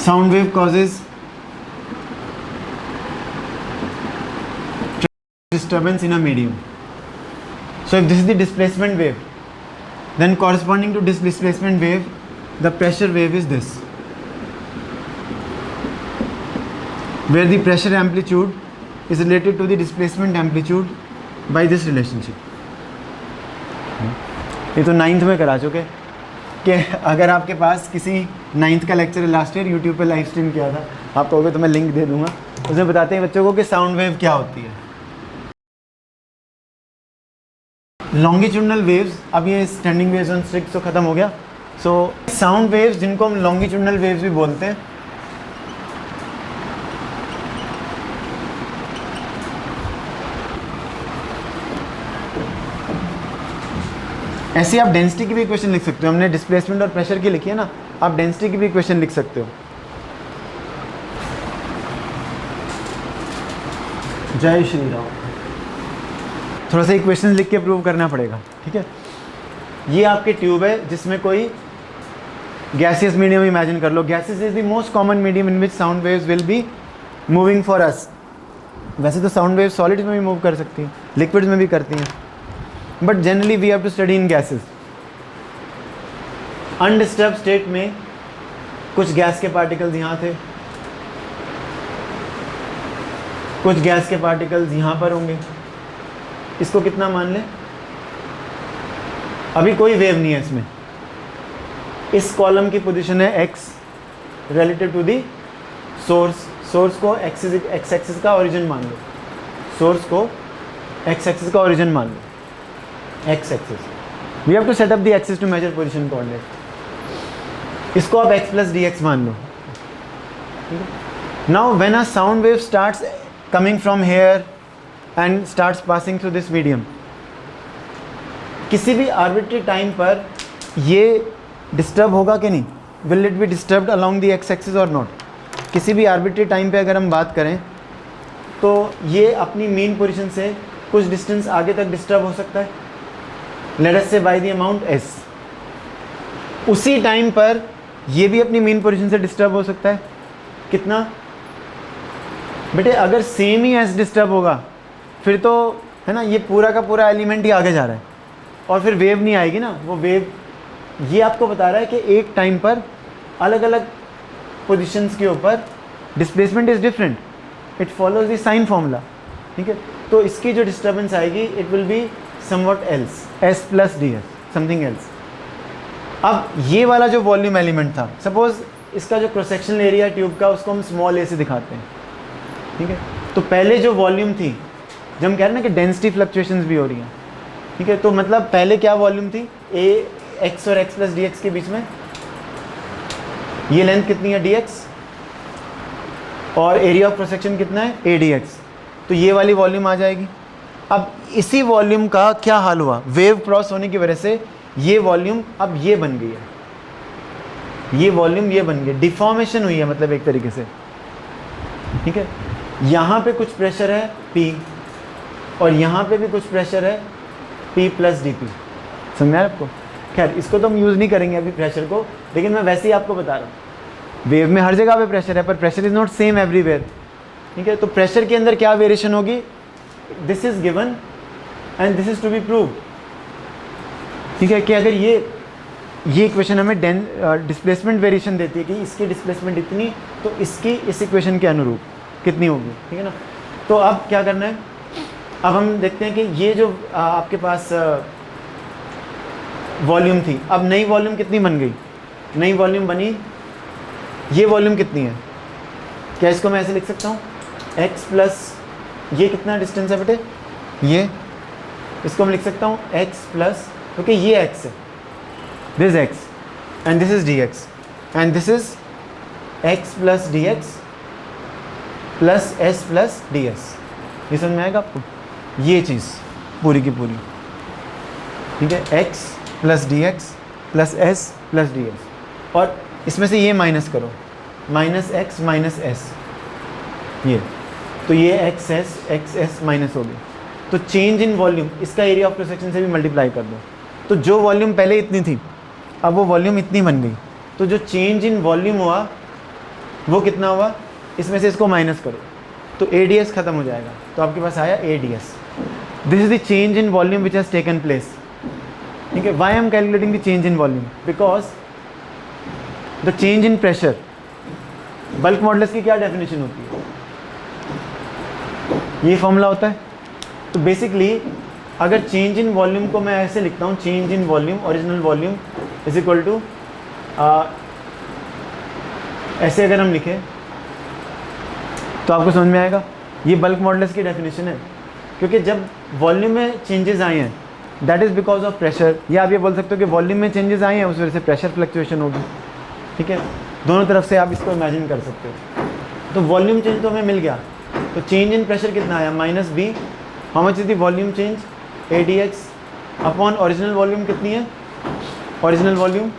sound wave causes disturbance in a medium. So if this is the displacement wave, then corresponding to this displacement wave, the pressure wave is this, where the pressure amplitude is related to the displacement amplitude by this relationship. ये तो 9th में करा चुके कि अगर आपके पास किसी 9th का लेक्चर लास्ट ईयर यूट्यूब पे लाइव स्ट्रीम किया था, आप कहोगे तो मैं लिंक दे दूंगा, उसमें बताते हैं बच्चों को कि साउंड वेव क्या होती है. लॉन्गिट्यूडनल वेव्स, अब ये स्टैंडिंग वेव्स ऑन स्ट्रिक्स तो ख़त्म हो गया. सो साउंड वेव्स जिनको हम लॉन्गिट्यूडनल वेव्स भी बोलते हैं, ऐसे आप डेंसिटी की भी इक्वेशन लिख सकते हो. हमने डिस्प्लेसमेंट और प्रेशर की लिखी है ना, आप डेंसिटी की भी इक्वेशन लिख सकते हो. जय श्री राम. थोड़ा सा इक्वेशन लिख के प्रूव करना पड़ेगा, ठीक है. ये आपके ट्यूब है जिसमें कोई गैसियस मीडियम इमेजिन कर लो. Gases is the most common medium in which sound waves will be moving for us. वैसे तो साउंड वेव सॉलिड्स में भी मूव कर सकती हैं, लिक्विड्स में भी करती हैं, but generally we have to study in gases. Undisturbed state में कुछ गैस के पार्टिकल्स यहाँ थे, कुछ गैस के पार्टिकल्स यहाँ पर होंगे. इसको कितना मान लें, अभी कोई वेव नहीं है इसमें. इस कॉलम की पोजीशन है x relative to the source. Source को x एक्सिस का ओरिजिन मान लो, सोर्स को x एक्सिस का ओरिजिन मान लो. x axis, we have to set up the axis to measure position coordinate. इसको आप x प्लस dx मान लो. Now when a sound wave starts coming from here and starts passing through this medium, किसी भी arbitrary time पर ये disturb होगा कि नहीं? Will it be disturbed along the x axis और नॉट? किसी भी आर्बिट्री टाइम पे अगर हम बात करें तो ये अपनी मेन पोजीशन से कुछ डिस्टेंस आगे तक डिस्टर्ब हो सकता है, लेट अस से बाय द अमाउंट s. उसी टाइम पर ये भी अपनी मेन पोजीशन से डिस्टर्ब हो सकता है. कितना बेटे? अगर सेम ही s डिस्टर्ब होगा फिर तो है ना, ये पूरा का पूरा एलिमेंट ही आगे जा रहा है और फिर वेव नहीं आएगी ना. वो वेव ये आपको बता रहा है कि एक टाइम पर अलग अलग पोजीशंस के ऊपर displacement is different. It follows the sine formula, ठीक है. तो इसकी जो डिस्टर्बेंस आएगी it will be somewhat else, s प्लस ds, समथिंग एल्स. अब ये वाला जो वॉल्यूम एलिमेंट था, सपोज इसका जो क्रॉस सेक्शनल एरिया ट्यूब का उसको हम स्मॉल a से दिखाते हैं, ठीक है. तो पहले जो वॉल्यूम थी, जब हम कह रहे हैं ना कि डेंसिटी फ्लक्चुएशंस भी हो रही हैं, ठीक है, तो मतलब पहले क्या वॉल्यूम थी? a x और x प्लस dx के बीच में ये लेंथ कितनी है? dx. और एरिया ऑफ क्रॉस सेक्शन कितना है? a dx. तो ये वाली वॉल्यूम आ जाएगी. अब इसी वॉल्यूम का क्या हाल हुआ? वेव क्रॉस होने की वजह से ये वॉल्यूम अब ये बन गई है, ये वॉल्यूम ये बन गई, डिफॉर्मेशन हुई है मतलब एक तरीके से, ठीक है. यहाँ पे कुछ प्रेशर है P और यहाँ पे भी कुछ प्रेशर है P प्लस डी. समझ आया आपको? खैर इसको तो हम यूज़ नहीं करेंगे अभी प्रेशर को, लेकिन मैं वैसे ही आपको बता रहा हूँ. वेव में हर जगह पे प्रेशर है, पर pressure is not same everywhere, ठीक है. तो प्रेशर के अंदर क्या वेरिएशन होगी? This is given and this is to be proved, ठीक है. कि अगर ये इक्वेशन हमें डिस्प्लेसमेंट वेरिएशन देती है कि इसकी डिस्प्लेसमेंट इतनी, तो इसकी इस इक्वेशन के अनुरूप कितनी होगी, ठीक है ना. तो अब क्या करना है, अब हम देखते हैं कि ये जो आपके पास वॉल्यूम थी, अब नई वॉल्यूम कितनी बन गई? नई वॉल्यूम बनी, ये वॉल्यूम कितनी है? क्या इसको मैं ऐसे लिख सकता हूँ? x प्लस ये कितना डिस्टेंस है बेटे? ये, इसको मैं लिख सकता हूँ x प्लस, क्योंकि ये x है, this x and this is dx and this is x plus dx plus s प्लस ds. ये समझ में आएगा आपको? ये चीज़ पूरी की पूरी, ठीक है. x plus dx plus s प्लस ds, और इसमें से ये माइनस करो, माइनस x माइनस s, ये तो ये एक्स एस माइनस हो गया. तो चेंज इन वॉल्यूम, इसका एरिया ऑफ क्रॉस सेक्शन से भी मल्टीप्लाई कर दो. तो जो वॉल्यूम पहले इतनी थी अब वो वॉल्यूम इतनी बन गई. तो जो चेंज इन वॉल्यूम हुआ वो कितना हुआ, इसमें से इसको माइनस करो तो AdS खत्म हो जाएगा, तो आपके पास आया AdS। This is the change in volume which has taken place. ठीक है, why I am calculating the change in volume, because the change in pressure, bulk modulus की क्या डेफिनेशन होती है, ये फॉर्मूला होता है। तो बेसिकली अगर चेंज इन वॉल्यूम को मैं ऐसे लिखता हूँ, change in volume, original volume is equal to, ऐसे अगर हम लिखें तो आपको समझ में आएगा, ये बल्क मॉडुलस की डेफिनेशन है। क्योंकि जब वॉल्यूम में चेंजेस आए हैं that is because of pressure, या आप ये बोल सकते हो कि वॉल्यूम में चेंजेस आए हैं उस वजह से प्रेशर फ्लक्चुएशन होगी। ठीक है, दोनों तरफ से आप इसको इमेजिन कर सकते हो। तो वॉल्यूम चेंज तो हमें मिल गया, तो चेंज इन प्रेशर कितना आया, -B। How much is the volume change, AdX upon original volume कितनी है, ओरिजिनल वॉल्यूम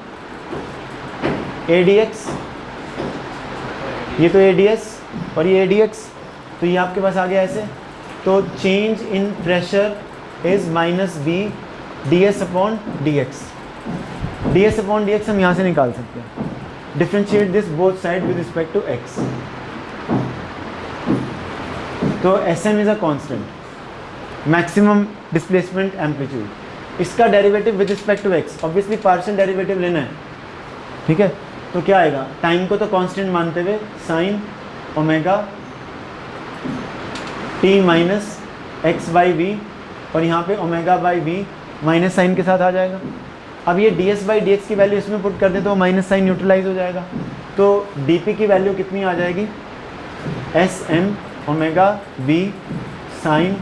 AdX, ये तो AdS और ये AdX, तो ये आपके पास आ गया ऐसे। तो change in pressure is -B ds upon dx, ds upon dx हम यहाँ से निकाल सकते हैं। Differentiate this both side with respect to x। तो Sm is a constant, maximum displacement amplitude, इसका derivative with respect to x, obviously partial derivative लेना है। ठीक है, तो क्या आएगा, टाइम को तो कांस्टेंट मानते हुए sin omega t minus x by v, और यहाँ पे omega by v minus sine के साथ आ जाएगा। अब ये ds बाई डी एक्स की वैल्यू इसमें पुट कर दें तो माइनस साइन न्यूट्रलाइज हो जाएगा, तो dp की वैल्यू कितनी आ जाएगी, Sm omega v sine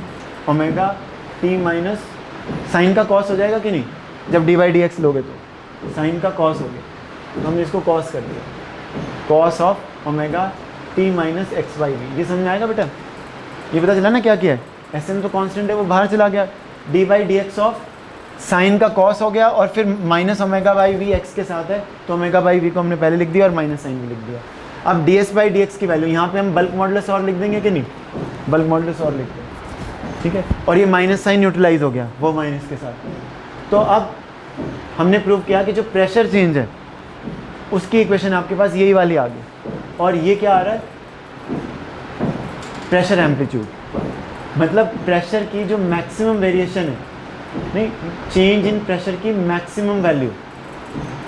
omega t minus, sine का कॉस हो जाएगा कि नहीं, जब डी बाई डी एक्स लोगे तो साइन का कॉस हो गया, तो हमने इसको कॉस कर दिया, cos of omega t minus x by we. ये समझ में आएगा बेटा, ये पता चला ना क्या किया है, Sm तो कांस्टेंट है वो बाहर चला गया, d by d x of sine का कॉस हो गया, और फिर minus omega by v x के साथ है, तो ओमेगा बाई वी को हमने पहले लिख दिया और माइनस साइन भी लिख दिया। अब ds बाई डी एक्स की वैल्यू यहाँ पे हम बल्क मॉडुलस और लिख देंगे कि नहीं, बल्क मॉडुलस और लिख देंगे। ठीक है, और ये माइनस साइन न्यूट्रलाइज हो गया वो माइनस के साथ। तो अब हमने प्रूव किया कि जो प्रेशर चेंज है उसकी इक्वेशन आपके पास यही वाली आ गई, और ये क्या आ रहा है, प्रेशर एम्पलीट्यूड, मतलब प्रेशर की जो मैक्सिमम वेरिएशन है, नहीं चेंज इन प्रेशर की मैक्सिमम वैल्यू।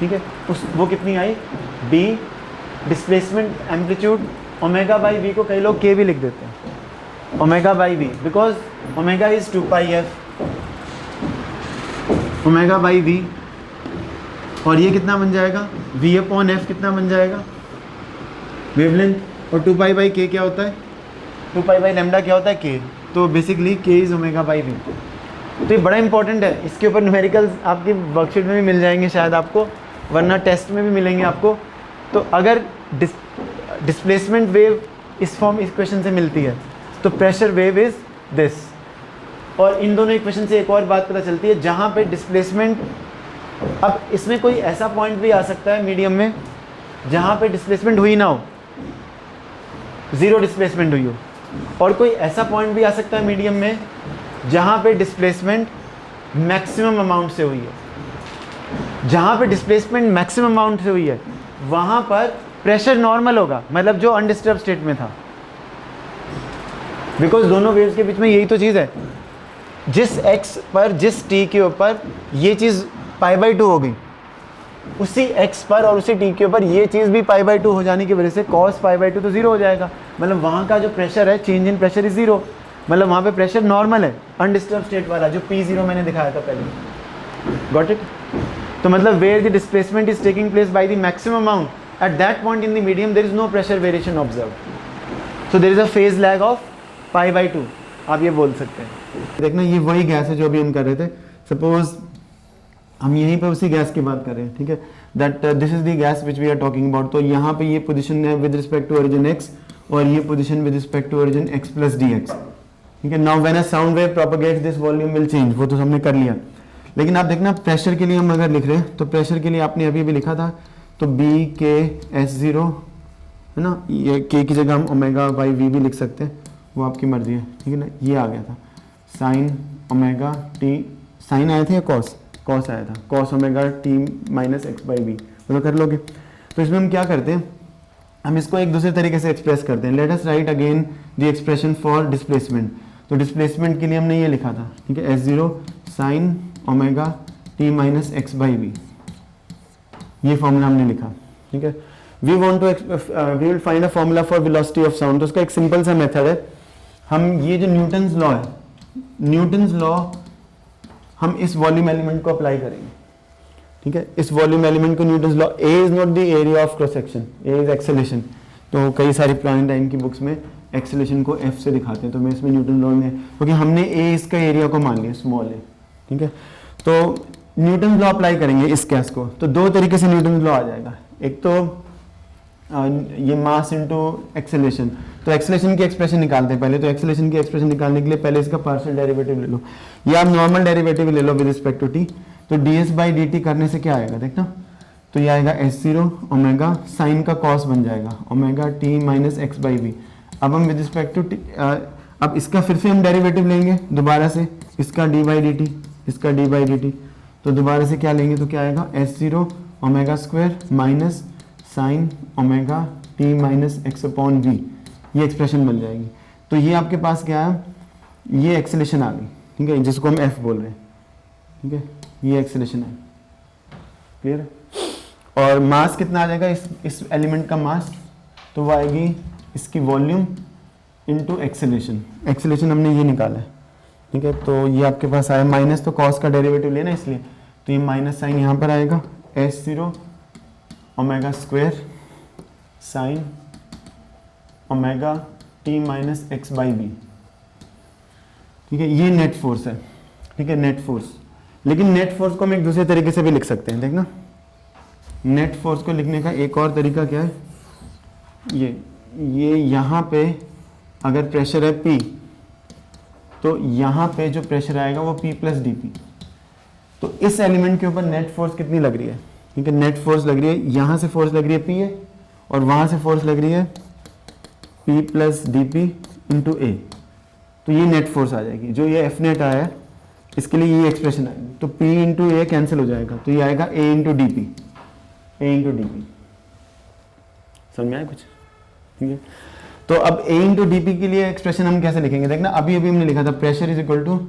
ठीक है, उस वो कितनी आई, b displacement amplitude omega by v को कई लोग k भी लिख देते हैं, omega by v, because omega is 2πf omega by v, और ये कितना बन जाएगा, v अपॉन f कितना बन जाएगा, वेवलेंथ, और 2π बाई k क्या होता है, 2π बाई लैम्डा क्या होता है, k, तो basically k is omega by v. तो ये बड़ा इंपॉर्टेंट है, इसके ऊपर न्यूमेरिकल्स आपकी वर्कशीट में भी मिल जाएंगे शायद आपको, वरना टेस्ट में भी मिलेंगे आपको। तो अगर डिस्प्लेसमेंट वेव इस फॉर्म इक्वेशन से मिलती है तो प्रेशर वेव इज दिस, और इन दोनों इक्वेशन से एक और बात पता चलती है, जहाँ पे डिस्प्लेसमेंट, अब इसमें कोई ऐसा पॉइंट भी आ सकता है मीडियम में जहाँ पे डिस्प्लेसमेंट हुई ना हो, ज़ीरो डिस्प्लेसमेंट हुई हो, और कोई ऐसा पॉइंट भी आ सकता है मीडियम में जहाँ पे डिस्प्लेसमेंट मैक्सिमम अमाउंट से हुई है। जहाँ पे डिस्प्लेसमेंट मैक्सिमम अमाउंट से हुई है वहाँ पर प्रेशर नॉर्मल होगा, मतलब जो अनडिस्टर्ब स्टेट में था, बिकॉज दोनों वेव्स के बीच में यही तो चीज़ है, जिस x पर जिस t के ऊपर ये चीज़ π/2 हो गई, उसी x पर और उसी t के ऊपर ये चीज़ भी π/2 हो जाने की वजह से cos π/2 तो ज़ीरो हो जाएगा, मतलब वहाँ का जो प्रेशर है, change in pressure is zero, मतलब वहाँ पे प्रेशर नॉर्मल है, अनडिस्टर्ब स्टेट वाला जो P0 मैंने दिखाया था पहले। Got it? तो मतलब where the displacement is taking place by the maximum amount, at that point in the medium there is no pressure variation observe, so there is a phase lag of π/2, आप ये बोल सकते हैं। देखना ये वही गैस है जो अभी हम कर रहे थे, सपोज हम यहीं पर उसी गैस की बात कर रहे हैं, ठीक है, that this is the gas which we are talking about. तो यहाँ पे ये पोजीशन है with respect to origin x, और ये position with respect to origin x plus dx। ठीक है, now when a sound wave propagates this volume will change, वो तो हमने कर लिया। लेकिन आप देखना प्रेशर के लिए हम अगर लिख रहे हैं तो प्रेशर के लिए आपने अभी भी लिखा था, तो BK/S0 है ना, ये k की जगह हम ओमेगा बाई वी भी लिख सकते हैं, वो आपकी मर्जी है। ठीक है ना, ये आ गया था साइन ओमेगा टी, साइन आया था या कॉस आया था, cos omega T minus x by v, वो तो कर लोगे। तो इसमें हम क्या करते हैं, हम इसको एक दूसरे तरीके से एक्सप्रेस करते हैं. Let us write again the expression for displacement. तो डिस्प्लेसमेंट के लिए हमने ये लिखा था, ठीक है, S0 sine omega t minus x by we, ये फॉर्मूला हमने लिखा, ठीक है. We will find a formula for velocity of sound. तो उसका एक सिंपल सा मेथड है, हम ये जो न्यूटन्स लॉ है, न्यूटन्स लॉ हम इस वॉल्यूम एलिमेंट को अप्लाई करेंगे, ठीक है. इस वॉल्यूम एलिमेंट को Newton's law, A is not the area of cross section, A is acceleration. तो कई सारी पुराने टाइम की बुक्स में एक्सेलेरेशन को एफ से दिखाते हैं, तो मैं इसमें न्यूटन लॉ में, क्योंकि हमने ए इसका एरिया को मान लिया स्मॉल ए, ठीक है. तो न्यूटन लॉ अप्लाई करेंगे इस केस को, तो दो तरीके से न्यूटन लॉ आ जाएगा. एक तो ये मास इनटू एक्सेलेरेशन. तो एक्सेलेरेशन की एक्सप्रेशन निकालते हैं पहले. तो एक्सेलेरेशन की एक्सप्रेशन निकालने के लिए पहले इसका पार्शियल डेरिवेटिव ले लो, या आप नॉर्मल डेरिवेटिव ले लो विद रिस्पेक्ट टू टी. तो ds बाई डी टी करने से क्या आएगा देखना, तो ये आएगा S0 ओमेगा साइन का कॉस बन जाएगा omega t minus x by v. अब हम विद रिस्पेक्ट टू टी, अब इसका फिर से हम डेरिवेटिव लेंगे दोबारा से, इसका d बाई डी टी, इसका d बाई डी टी. तो दोबारा से क्या लेंगे, तो क्या आएगा S0 omega square minus sine omega t minus x upon v, ये एक्सप्रेशन बन जाएगी. तो ये आपके पास क्या है, ये एक्सेलेरेशन आ गई, ठीक है, जिसको हम f बोल रहे हैं, ठीक है, ये एक्सेलेरेशन है. क्लियर है. और मास कितना आ जाएगा इस एलिमेंट का मास, तो वो आएगी इसकी वॉल्यूम इनटू एक्सेलेरेशन. एक्सेलेरेशन हमने ये निकाला है, ठीक है. तो ये आपके पास आया माइनस, तो कॉस का डेरिवेटिव लेना इसलिए, तो ये माइनस साइन यहाँ पर आएगा S0 omega square sine omega t minus x by v, ठीक है. ये नेट फोर्स है, ठीक है, नेट फोर्स. लेकिन नेट फोर्स को हम एक दूसरे तरीके से भी लिख सकते हैं, देखना. नेट फोर्स को लिखने का एक और तरीका क्या है, ये यहाँ पे अगर प्रेशर है P, तो यहाँ पे जो प्रेशर आएगा वो P प्लस डी पी. तो इस एलिमेंट के ऊपर नेट फोर्स कितनी लग रही है, ठीक है, नेट फोर्स लग रही है, यहाँ से फोर्स लग रही है P है, और वहाँ से फोर्स लग रही है P plus D P into A. तो ये नेट फोर्स आ जाएगी. जो ये एफ नेट आया है इसके लिए ये एक्सप्रेशन आएगी. तो P इंटू ए कैंसिल हो जाएगा, तो ये आएगा A into D P, A into D P. समझ में आया कुछ, ठीक है. तो अब A इंटू डी पी के लिए एक्सप्रेशन हम कैसे लिखेंगे, देखना. अभी हमने लिखा था pressure is equal to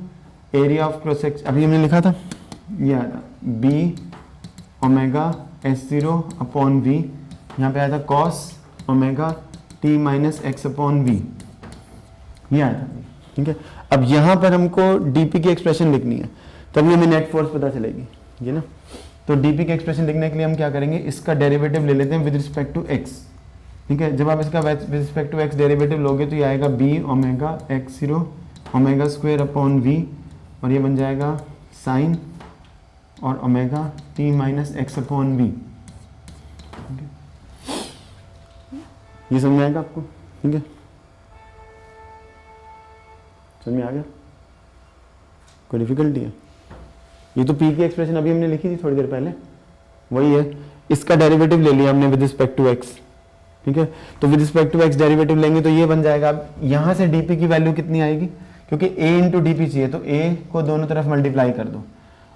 area of cross section, अभी हमने लिखा था, ये आया था B omega S0 upon V, यहाँ पे आया था cos omega t minus x upon v, ये आया था, ठीक है. अब यहाँ पर हमको dp की एक्सप्रेशन लिखनी है, तभी हमें नेट फोर्स पता चलेगी, ये ना. तो dp की एक्सप्रेशन लिखने के लिए हम क्या करेंगे, इसका डेरिवेटिव ले लेते हैं विद रिस्पेक्ट टू x, ठीक है. जब आप इसका with respect to x derivative लोगे तो ये आएगा b omega x0 omega square upon v, और ये बन जाएगा साइन और omega t minus x upon v. ये समझ में आएगा आपको, ठीक है. समझ में आ गया, कोई डिफिकल्टी है. ये तो p की एक्सप्रेशन अभी हमने लिखी थी थोड़ी देर पहले, वही है. इसका डेरिवेटिव ले लिया हमने विद रिस्पेक्ट टू x, ठीक है. तो with respect to x derivative लेंगे तो ये बन जाएगा. अब यहाँ से dp की वैल्यू कितनी आएगी, क्योंकि a इंटू डी पी चाहिए, तो a को दोनों तरफ मल्टीप्लाई कर दो,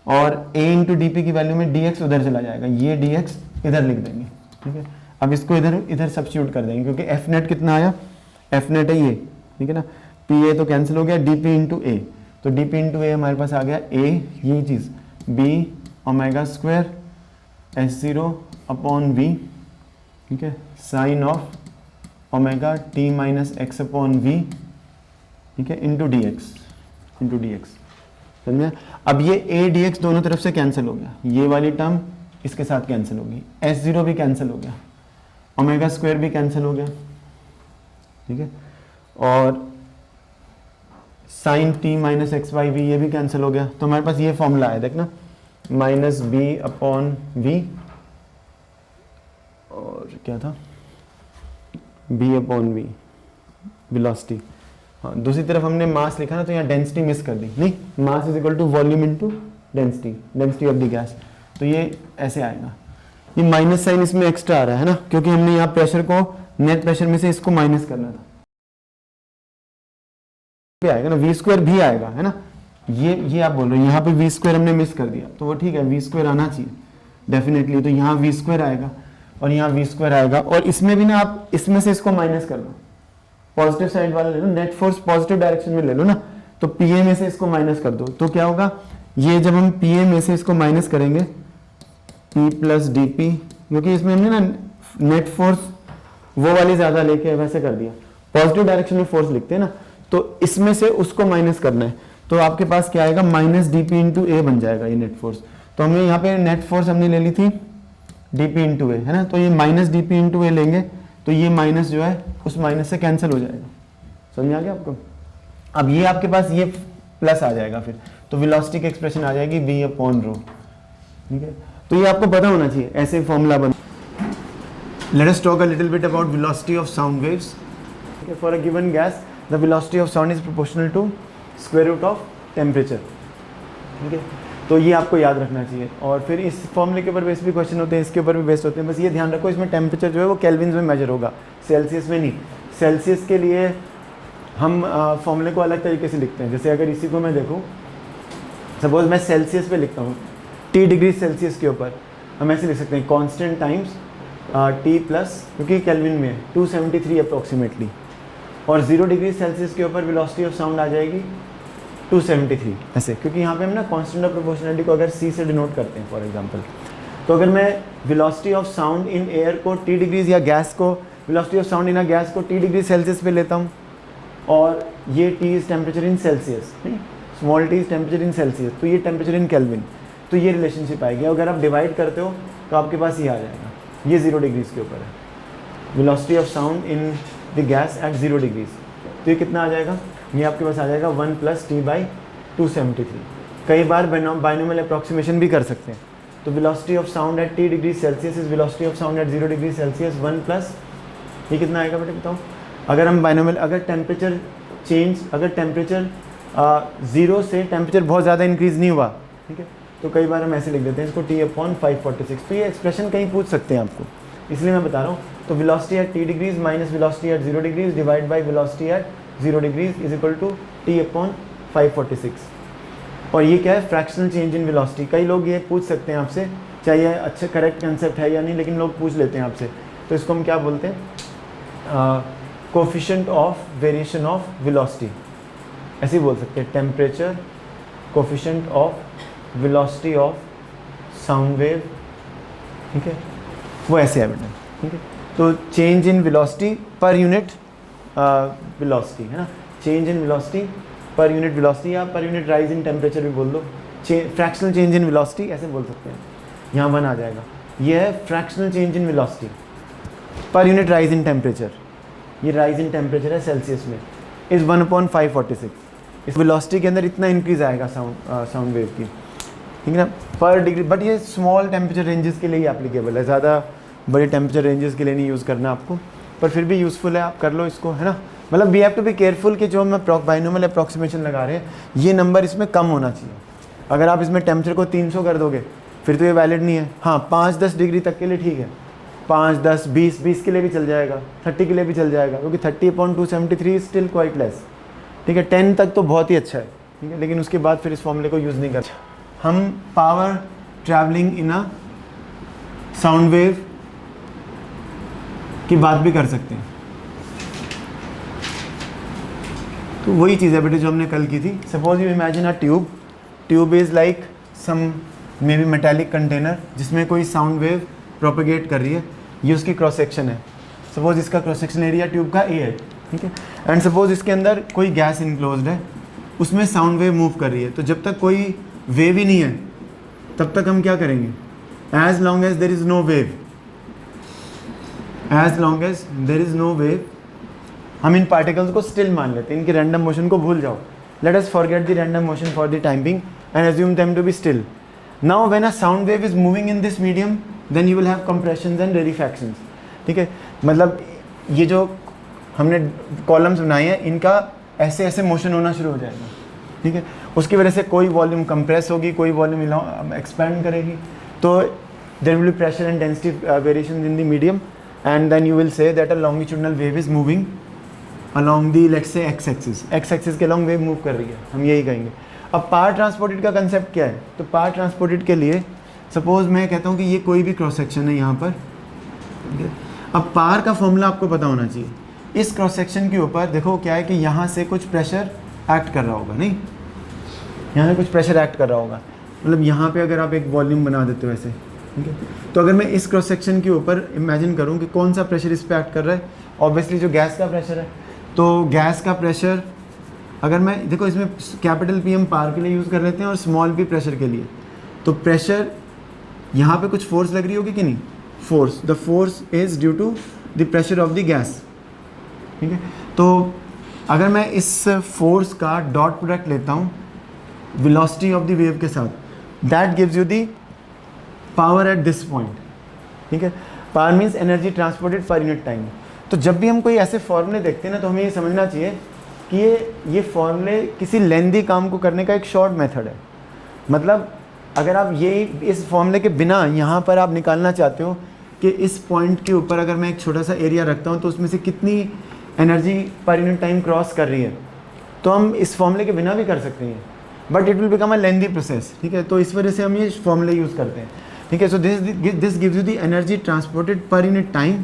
और a इंटू डी पी की वैल्यू में dx उधर चला जाएगा, ये dx इधर लिख देंगे, ठीक है. अब इसको इधर सब्स्टिट्यूट कर देंगे, क्योंकि एफ नेट कितना आया, एफ नेट है ये, ठीक है ना. पी ए तो कैंसिल हो गया, डी पी इंटू ए, तो डी पी इंटू ए हमारे पास आ गया ए, ये चीज़ B omega square S0 upon V, ठीक है, sine of omega T minus x upon V, ठीक है, into D X, into D X. समझे. अब ये ए डी एक्स दोनों तरफ से कैंसिल हो गया, ये वाली टर्म इसके साथ कैंसिल होगी, S0 भी कैंसिल हो गया, ओमेगा स्क्वायर भी कैंसिल हो गया, ठीक है, और sine t minus x by we ये भी कैंसिल हो गया. तो हमारे पास ये फॉर्मूला है, देखना, माइनस बी अपॉन वी, और क्या था, बी अपॉन वी वेलोसिटी. हाँ, दूसरी तरफ हमने मास लिखा ना, तो यहाँ डेंसिटी मिस कर दी. नहीं, mass is equal to volume into density, density of the gas. तो ये ऐसे आएगा. ये माइनस साइन इसमें एक्स्ट्रा आ रहा है ना, क्योंकि हमने यहाँ प्रेशर को नेट प्रेशर में से इसको माइनस करना था. भी आएगा ना, वी स्क्वायर भी आएगा, है ना. ये आप बोल रहे हो, यहाँ पे वी स्क्वायर हमने मिस कर दिया, तो वो ठीक है, वी स्क्वायर आना चाहिए डेफिनेटली. तो यहाँ वी स्क्वायर आएगा, और यहाँ वी स्क्वायर आएगा, और इसमें भी ना आप इसमें से इसको माइनस कर दो, पॉजिटिव साइड वाला ले लो, नेट फोर्स पॉजिटिव डायरेक्शन में ले लो ना, तो पी ए में से इसको माइनस कर दो, तो क्या होगा, ये जब हम पी ए में से इसको माइनस करेंगे पी प्लस डी पी, क्योंकि इसमें हमने ना नेट फोर्स वो वाली ज़्यादा लेके वैसे कर दिया, पॉजिटिव डायरेक्शन में फोर्स लिखते हैं ना, तो इसमें से उसको माइनस करना है, तो आपके पास क्या आएगा, माइनस डी पी इंटू ए बन जाएगा ये नेट फोर्स। तो हमने यहाँ पे नेट फोर्स हमने ले ली थी डी पी इंटू ए, है ना, तो ये माइनस डी पी इंटू ए लेंगे, तो ये माइनस जो है उस माइनस से कैंसिल हो जाएगा, समझ आ गया आपको। अब ये आपके पास ये प्लस आ जाएगा फिर, तो वेलोसिटी की एक्सप्रेशन आ जाएगी v अपॉन रो, ठीक है। तो ये आपको पता होना चाहिए, ऐसे फॉर्मूला बन। Let us talk a little bit about velocity of sound waves. For a given gas the velocity of sound is proportional to square root of temperature, ठीक है। तो ये आपको याद रखना चाहिए, और फिर इस फॉर्मूले के ऊपर बेस भी क्वेश्चन होते हैं, इसके ऊपर भी बेस्ड होते हैं, बस ये ध्यान रखो इसमें टेम्परेचर जो है वो केल्विन में मेजर होगा, सेल्सियस में नहीं। सेल्सियस के लिए हम फॉर्मूले को अलग तरीके से लिखते हैं, जैसे अगर इसी को मैं देखूँ, सपोज मैं सेल्सियस पे लिखता हूँ T डिग्री सेल्सियस के ऊपर, हम ऐसे लिख सकते हैं कांस्टेंट टाइम्स T प्लस, क्योंकि केल्विन में 273 अप्रोक्सीमेटली, और 0 डिग्री सेल्सियस के ऊपर वेलोसिटी ऑफ साउंड आ जाएगी 273 ऐसे, क्योंकि यहाँ पे हम ना कांस्टेंट ऑफ प्रोपोर्शनलिटी को अगर C से डिनोट करते हैं फॉर एग्जांपल, तो अगर मैं velocity of sound in air को T डिग्रीज या गैस को velocity of sound in a gas को T डिग्री सेल्सियस पे लेता हूँ, और ये T is temperature in Celsius, small t is temperature in Celsius, तो ये टेम्परेचर इन केल्विन, तो ये रिलेशनशिप आएगी। अगर आप डिवाइड करते हो तो आपके पास ये आ जाएगा, ये 0 डिग्रीज के ऊपर है, velocity of sound in the gas at 0 degrees, तो ये कितना आ जाएगा, ये आपके पास आ जाएगा 1 + T/273। कई बार बाइनोमियल अप्रॉक्सीमेशन भी कर सकते हैं, तो velocity of sound eight T degree Celsius is velocity of sound eight 0 degree Celsius 1 + ये कितना आएगा बेटे बताओ, अगर हम बाइनोमियल, अगर टेम्परेचर 0 से टेम्परेचर बहुत ज़्यादा इंक्रीज़ नहीं हुआ, ठीक है, तो कई बार हम ऐसे लिख देते हैं इसको T/546, तो ये एक्सप्रेशन कहीं पूछ सकते हैं आपको, इसलिए मैं बता रहा हूँ। तो velocity at T degrees minus velocity at 0 degrees divide by velocity at 0 degrees is equal to T/546, और ये क्या है, फ्रैक्शनल चेंज इन वेलोसिटी। कई लोग ये पूछ सकते हैं आपसे, चाहे ये अच्छा करेक्ट कंसेप्ट है या नहीं, लेकिन लोग पूछ लेते हैं आपसे, तो इसको हम क्या बोलते हैं, coefficient of variation of velocity, ऐसे ही बोल सकते हैं, temperature coefficient of velocity of sound wave, ठीक है, वो ऐसे है बेटा, ठीक है। तो change in velocity per unit velocity, है ना, change in velocity per unit velocity, या per unit rise in temperature भी बोल दो, फ्रैक्शनल चेंज इन वेलोसिटी ऐसे बोल सकते हैं, यहाँ 1 आ जाएगा, ये है fractional change in velocity per unit rise in temperature, ये राइज इन टेम्परेचर है सेल्सियस में, इज़ 1/546, इस वेलोसिटी के अंदर इतना इंक्रीज आएगा साउंड वेव की, ठीक है ना, पर डिग्री। बट ये स्मॉल टेम्परेचर रेंजेस के लिए एप्लीकेबल है, ज़्यादा बड़े टेम्परेचर रेंजेस के लिए नहीं यूज़ करना आपको, पर फिर भी यूज़फुल है, आप कर लो इसको, है ना। मतलब we have to be careful कि जो हम बाइनोमियल अप्रॉक्सीमेशन लगा रहे हैं, ये नंबर इसमें कम होना चाहिए। अगर आप इसमें टेम्परेचर को 300 कर दोगे फिर तो ये वैलिड नहीं है। हाँ, 5-10 डिग्री तक के लिए ठीक है, 5, 10, 20 के लिए भी चल जाएगा, 30 के लिए भी चल जाएगा, क्योंकि 30/273 इज स्टिल क्वाइट लेस, ठीक है। 10 तक तो बहुत ही अच्छा है, ठीक है, लेकिन उसके बाद फिर इस फॉर्मूले को यूज़ नहीं करते। हम power travelling in a sound wave की बात भी कर सकते हैं, तो वही चीज़ है बेटे जो हमने कल की थी। Suppose you imagine a tube is like some may be metallic container जिसमें कोई साउंड वेव प्रोपेगेट कर रही है, ये उसकी क्रॉस सेक्शन है। सपोज इसका क्रॉस सेक्शन एरिया ट्यूब का ए है, ठीक है, एंड सपोज इसके अंदर कोई गैस इनक्लोज्ड है, उसमें साउंड वेव मूव कर रही है, तो जब तक कोई वेव ही नहीं है तब तक हम क्या करेंगे, as long as there is no wave, as long as there is no wave, हम इन पार्टिकल्स को स्टिल मान लेते हैं, इनकी रैंडम मोशन को भूल जाओ, let us forget the random motion for the time being and assume them to be still. Now when a sound wave is moving in this medium then you will have compressions and rarefactions, ठीक है। मतलब ये जो हमने columns बनाए हैं इनका ऐसे ऐसे मोशन होना शुरू हो जाएगा, ठीक है। उसकी वजह से कोई वॉल्यूम कंप्रेस होगी, कोई वॉल्यूम एक्सपैंड करेगी, तो there will be pressure and density variations in the medium, and then you will say that a longitudinal wave is moving along the let's say x axis के long wave move कर रही है, हम यही कहेंगे। अब पावर ट्रांसपोर्टेड का concept क्या है, तो पावर ट्रांसपोर्टेड के लिए सपोज मैं कहता हूँ कि ये कोई भी क्रॉस सेक्शन है यहाँ पर, ठीक है। अब पार का फॉर्मूला आपको पता होना चाहिए। इस क्रॉस सेक्शन के ऊपर देखो क्या है कि यहाँ से कुछ प्रेशर एक्ट कर रहा होगा, नहीं, यहाँ से कुछ प्रेशर एक्ट कर रहा होगा, मतलब यहाँ पे अगर आप एक वॉल्यूम बना देते हो ऐसे, ठीक है। तो अगर मैं इस क्रॉस सेक्शन के ऊपर इमेजिन करूँ कि कौन सा प्रेशर इस पर एक्ट कर रहा है, ऑब्वियसली जो गैस का प्रेशर है। तो गैस का प्रेशर अगर मैं देखो इसमें कैपिटल पी हम पार के लिए यूज़ कर लेते हैं और स्मॉल पी प्रेशर के लिए। तो प्रेशर यहाँ पे कुछ फोर्स लग रही होगी कि नहीं, force, the force is due to the pressure of the gas, ठीक है। तो अगर मैं इस फोर्स का डॉट प्रोडक्ट लेता हूँ वेलोसिटी ऑफ द वेव के साथ, that gives you the power eight this point, ठीक है। पावर मीन्स एनर्जी ट्रांसपोर्टेड पर यूनिट टाइम। तो जब भी हम कोई ऐसे फॉर्मूले देखते हैं ना, तो हमें ये समझना चाहिए कि ये फॉर्मूले किसी लेंदी काम को करने का एक शॉर्ट मेथड है। मतलब अगर आप ये इस फॉर्मूले के बिना यहाँ पर आप निकालना चाहते हो कि इस पॉइंट के ऊपर अगर मैं एक छोटा सा एरिया रखता हूँ तो उसमें से कितनी एनर्जी पर यूनिट टाइम क्रॉस कर रही है, तो हम इस फॉर्मूले के बिना भी कर सकते हैं, but it will become a lengthy process, ठीक है। तो इस वजह से हम ये फॉर्मूले यूज़ करते हैं, ठीक है। सो this gives you the energy transported पर यूनिट टाइम,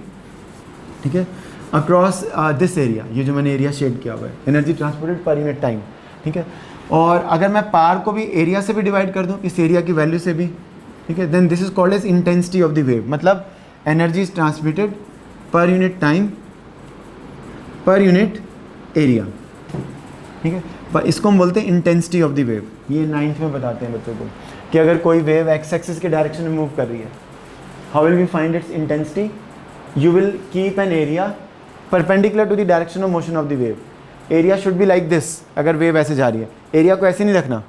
ठीक है, अक्रॉस दिस एरिया, ये जो मैंने एरिया शेड किया हुआ है, एनर्जी ट्रांसपोर्टेड पर यूनिट टाइम, ठीक है। और अगर मैं पार को भी एरिया से भी डिवाइड कर दूं, इस एरिया की वैल्यू से भी, ठीक है, then this is called as intensity of the wave. मतलब energy is transmitted per unit time per unit area, ठीक है। पर इसको हम बोलते हैं इंटेंसिटी ऑफ द वेव। ये 9th में बताते हैं बच्चों को कि अगर कोई वेव एक्स एक्सिस के डायरेक्शन में मूव कर रही है, how will we find its intensity? You will keep an area perpendicular to the direction of motion of the wave. Area should be like this. अगर वेव ऐसे जा रही है, एरिया को ऐसे नहीं रखना,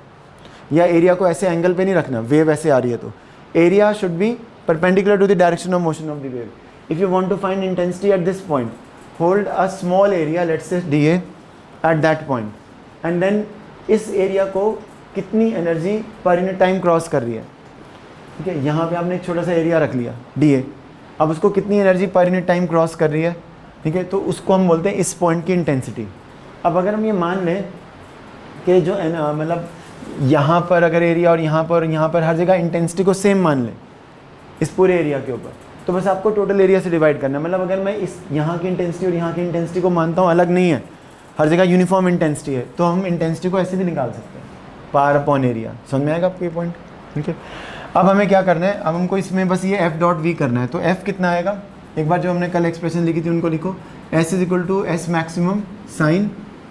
या एरिया को ऐसे एंगल पे नहीं रखना, वेव ऐसे आ रही है तो area should be perpendicular to the direction of motion of the wave. If you want to find intensity at this point, hold a small area, let's say dA at that point, and then इस area को कितनी energy पर unit time cross कर रही है, ठीक है। यहाँ पे आपने एक छोटा सा एरिया रख लिया dA, अब उसको कितनी एनर्जी पर यूनिट टाइम क्रॉस कर रही है, ठीक है, तो उसको हम बोलते हैं इस पॉइंट की इंटेंसिटी। अब अगर हम ये मान लें कि जो मतलब यहाँ पर अगर एरिया और यहाँ पर हर जगह इंटेंसिटी को सेम मान लें इस पूरे एरिया के ऊपर, तो बस आपको टोटल एरिया से डिवाइड करना है। मतलब अगर मैं इस यहाँ की इंटेंसिटी और यहाँ की इंटेंसिटी को मानता हूँ अलग नहीं है, हर जगह यूनिफॉर्म इंटेंसिटी है, तो हम इंटेंसिटी को ऐसे भी निकाल सकते हैं, पार अपॉन एरिया। समझ में आएगा आपको ये पॉइंट, ठीक है। अब हमें क्या करना है, अब हमको इसमें बस ये F.V करना है। तो F कितना आएगा, एक बार जो हमने कल एक्सप्रेशन लिखी थी उनको लिखो, S is equal to S maximum sine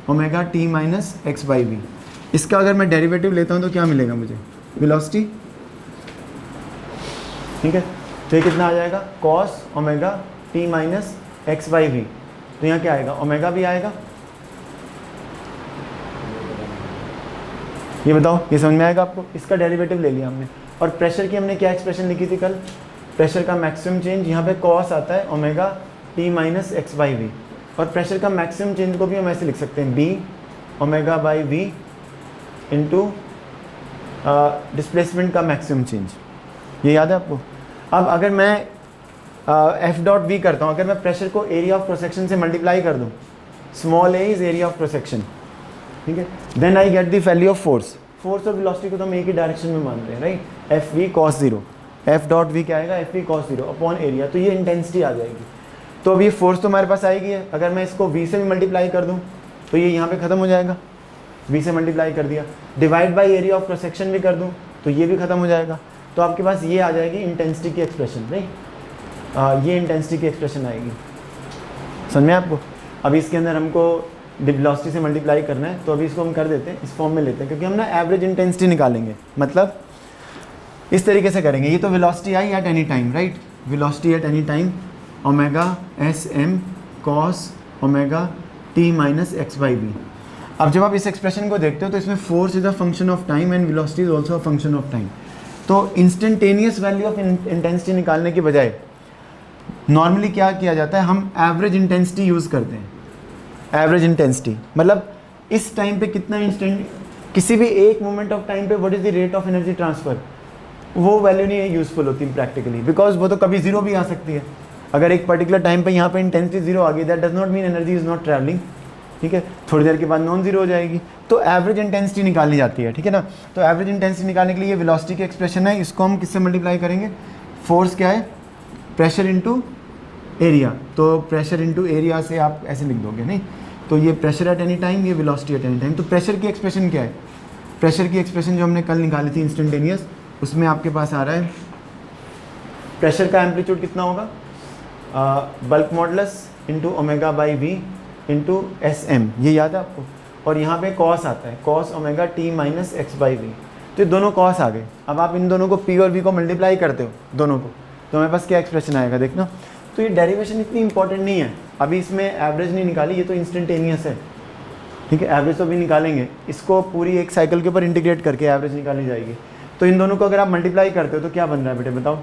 omega t minus x by v. इसका अगर मैं डेरिवेटिव लेता हूँ तो क्या मिलेगा मुझे, वेलोसिटी, ठीक है। तो ये कितना आ जाएगा, cos omega t minus x by v. तो यहाँ क्या आएगा, ओमेगा भी आएगा। ये बताओ, ये समझ में आएगा आपको? इसका डेरिवेटिव ले लिया हमने। और प्रेशर की हमने क्या एक्सप्रेशन लिखी थी कल, प्रेशर का मैक्सिमम चेंज, यहाँ पे कॉस आता है omega t minus x by v. और प्रेशर का मैक्सिमम चेंज को भी हम ऐसे लिख सकते हैं, b omega by v into displacement का मैक्सिमम चेंज। ये याद है आपको? अब अगर मैं F.V करता हूँ, अगर मैं प्रेशर को एरिया ऑफ क्रॉस सेक्शन से मल्टीप्लाई कर दूँ, small a is area of cross section, ठीक है, then I get the value of force. Force और वेलोसिटी को तो हम एक ही डायरेक्शन में मानते हैं, राइट। F.V cos 0, F.V क्या आएगा, F.V cos 0 अपॉन एरिया। तो ये इंटेंसिटी आ जाएगी। तो अब ये फोर्स तो हमारे पास आएगी है, अगर मैं इसको V से भी मल्टीप्लाई कर दूँ तो ये यहाँ पे ख़त्म हो जाएगा, V से मल्टीप्लाई कर दिया, divide by area of cross section भी कर दूँ तो ये भी ख़त्म हो जाएगा। तो आपके पास ये आ जाएगी इंटेंसिटी की एक्सप्रेशन, राइट। ये इंटेंसिटी की एक्सप्रेशन आएगी, समझ में आपको? अभी इसके अंदर हमको वेलोसिटी से मल्टीप्लाई करना है, तो अभी इसको हम कर देते हैं, इस फॉर्म में लेते हैं, क्योंकि हम ना एवरेज इंटेंसिटी निकालेंगे। मतलब इस तरीके से करेंगे, ये तो velocity I at any time, right. Velocity at any time omega S M cos omega T minus x by v. अब जब आप इस एक्सप्रेशन को देखते हो तो इसमें force is a function of time and velocity is also a function of time. तो इंस्टेंटेनियस वैल्यू ऑफ इंटेंसिटी निकालने के बजाय नॉर्मली क्या किया जाता है, हम एवरेज इंटेंसिटी यूज़ करते हैं। एवरेज इंटेंसिटी मतलब इस टाइम पे कितना इंस्टेंट, किसी भी एक मोमेंट ऑफ टाइम पे what is the rate of energy transfer, वो वैल्यू नहीं यूज़फुल होती प्रैक्टिकली, बिकॉज वो तो कभी जीरो भी आ सकती है। अगर एक पर्टिकुलर टाइम पे यहाँ पे इंटेंसिटी जीरो आ गई, that does not mean energy is not travelling, ठीक है। थोड़ी देर के बाद नॉन जीरो हो जाएगी। तो एवरेज इंटेंसिटी निकालनी जाती है, ठीक है ना। तो एवरेज इंटेंसिटी निकालने के लिए ये वेलोसिटी की एक्सप्रेशन है, इसको हम किससे मल्टीप्लाई करेंगे, फोर्स क्या है, प्रेशर इंटू एरिया, तो प्रेशर इनटू एरिया से आप ऐसे लिख दोगे नहीं, तो ये प्रेशर एट एनी टाइम, ये वेलोसिटी एट एनी टाइम। तो प्रेशर की एक्सप्रेशन क्या है? प्रेशर की एक्सप्रेशन जो हमने कल निकाली थी इंस्टेंटेनियस, उसमें आपके पास आ रहा है प्रेशर का एम्पलीट्यूड कितना होगा, bulk modulus into omega by v into S M, ये याद है आपको। और यहाँ पे कॉस आता है, cos omega T minus x by v, तो ये दोनों कॉस आ गए। अब आप इन दोनों को पी और वी को मल्टीप्लाई करते हो दोनों को, तो हमारे पास क्या एक्सप्रेशन आएगा देखना। तो ये डेरिवेशन इतनी इंपॉर्टेंट नहीं है, अभी इसमें एवरेज नहीं निकाली, ये तो इंस्टेंटेनियस है, ठीक है। एवरेज तो भी निकालेंगे, इसको पूरी एक साइकिल के ऊपर इंटीग्रेट करके एवरेज निकाली जाएगी। तो इन दोनों को अगर आप मल्टीप्लाई करते हो तो क्या बन रहा है बेटे बताओ।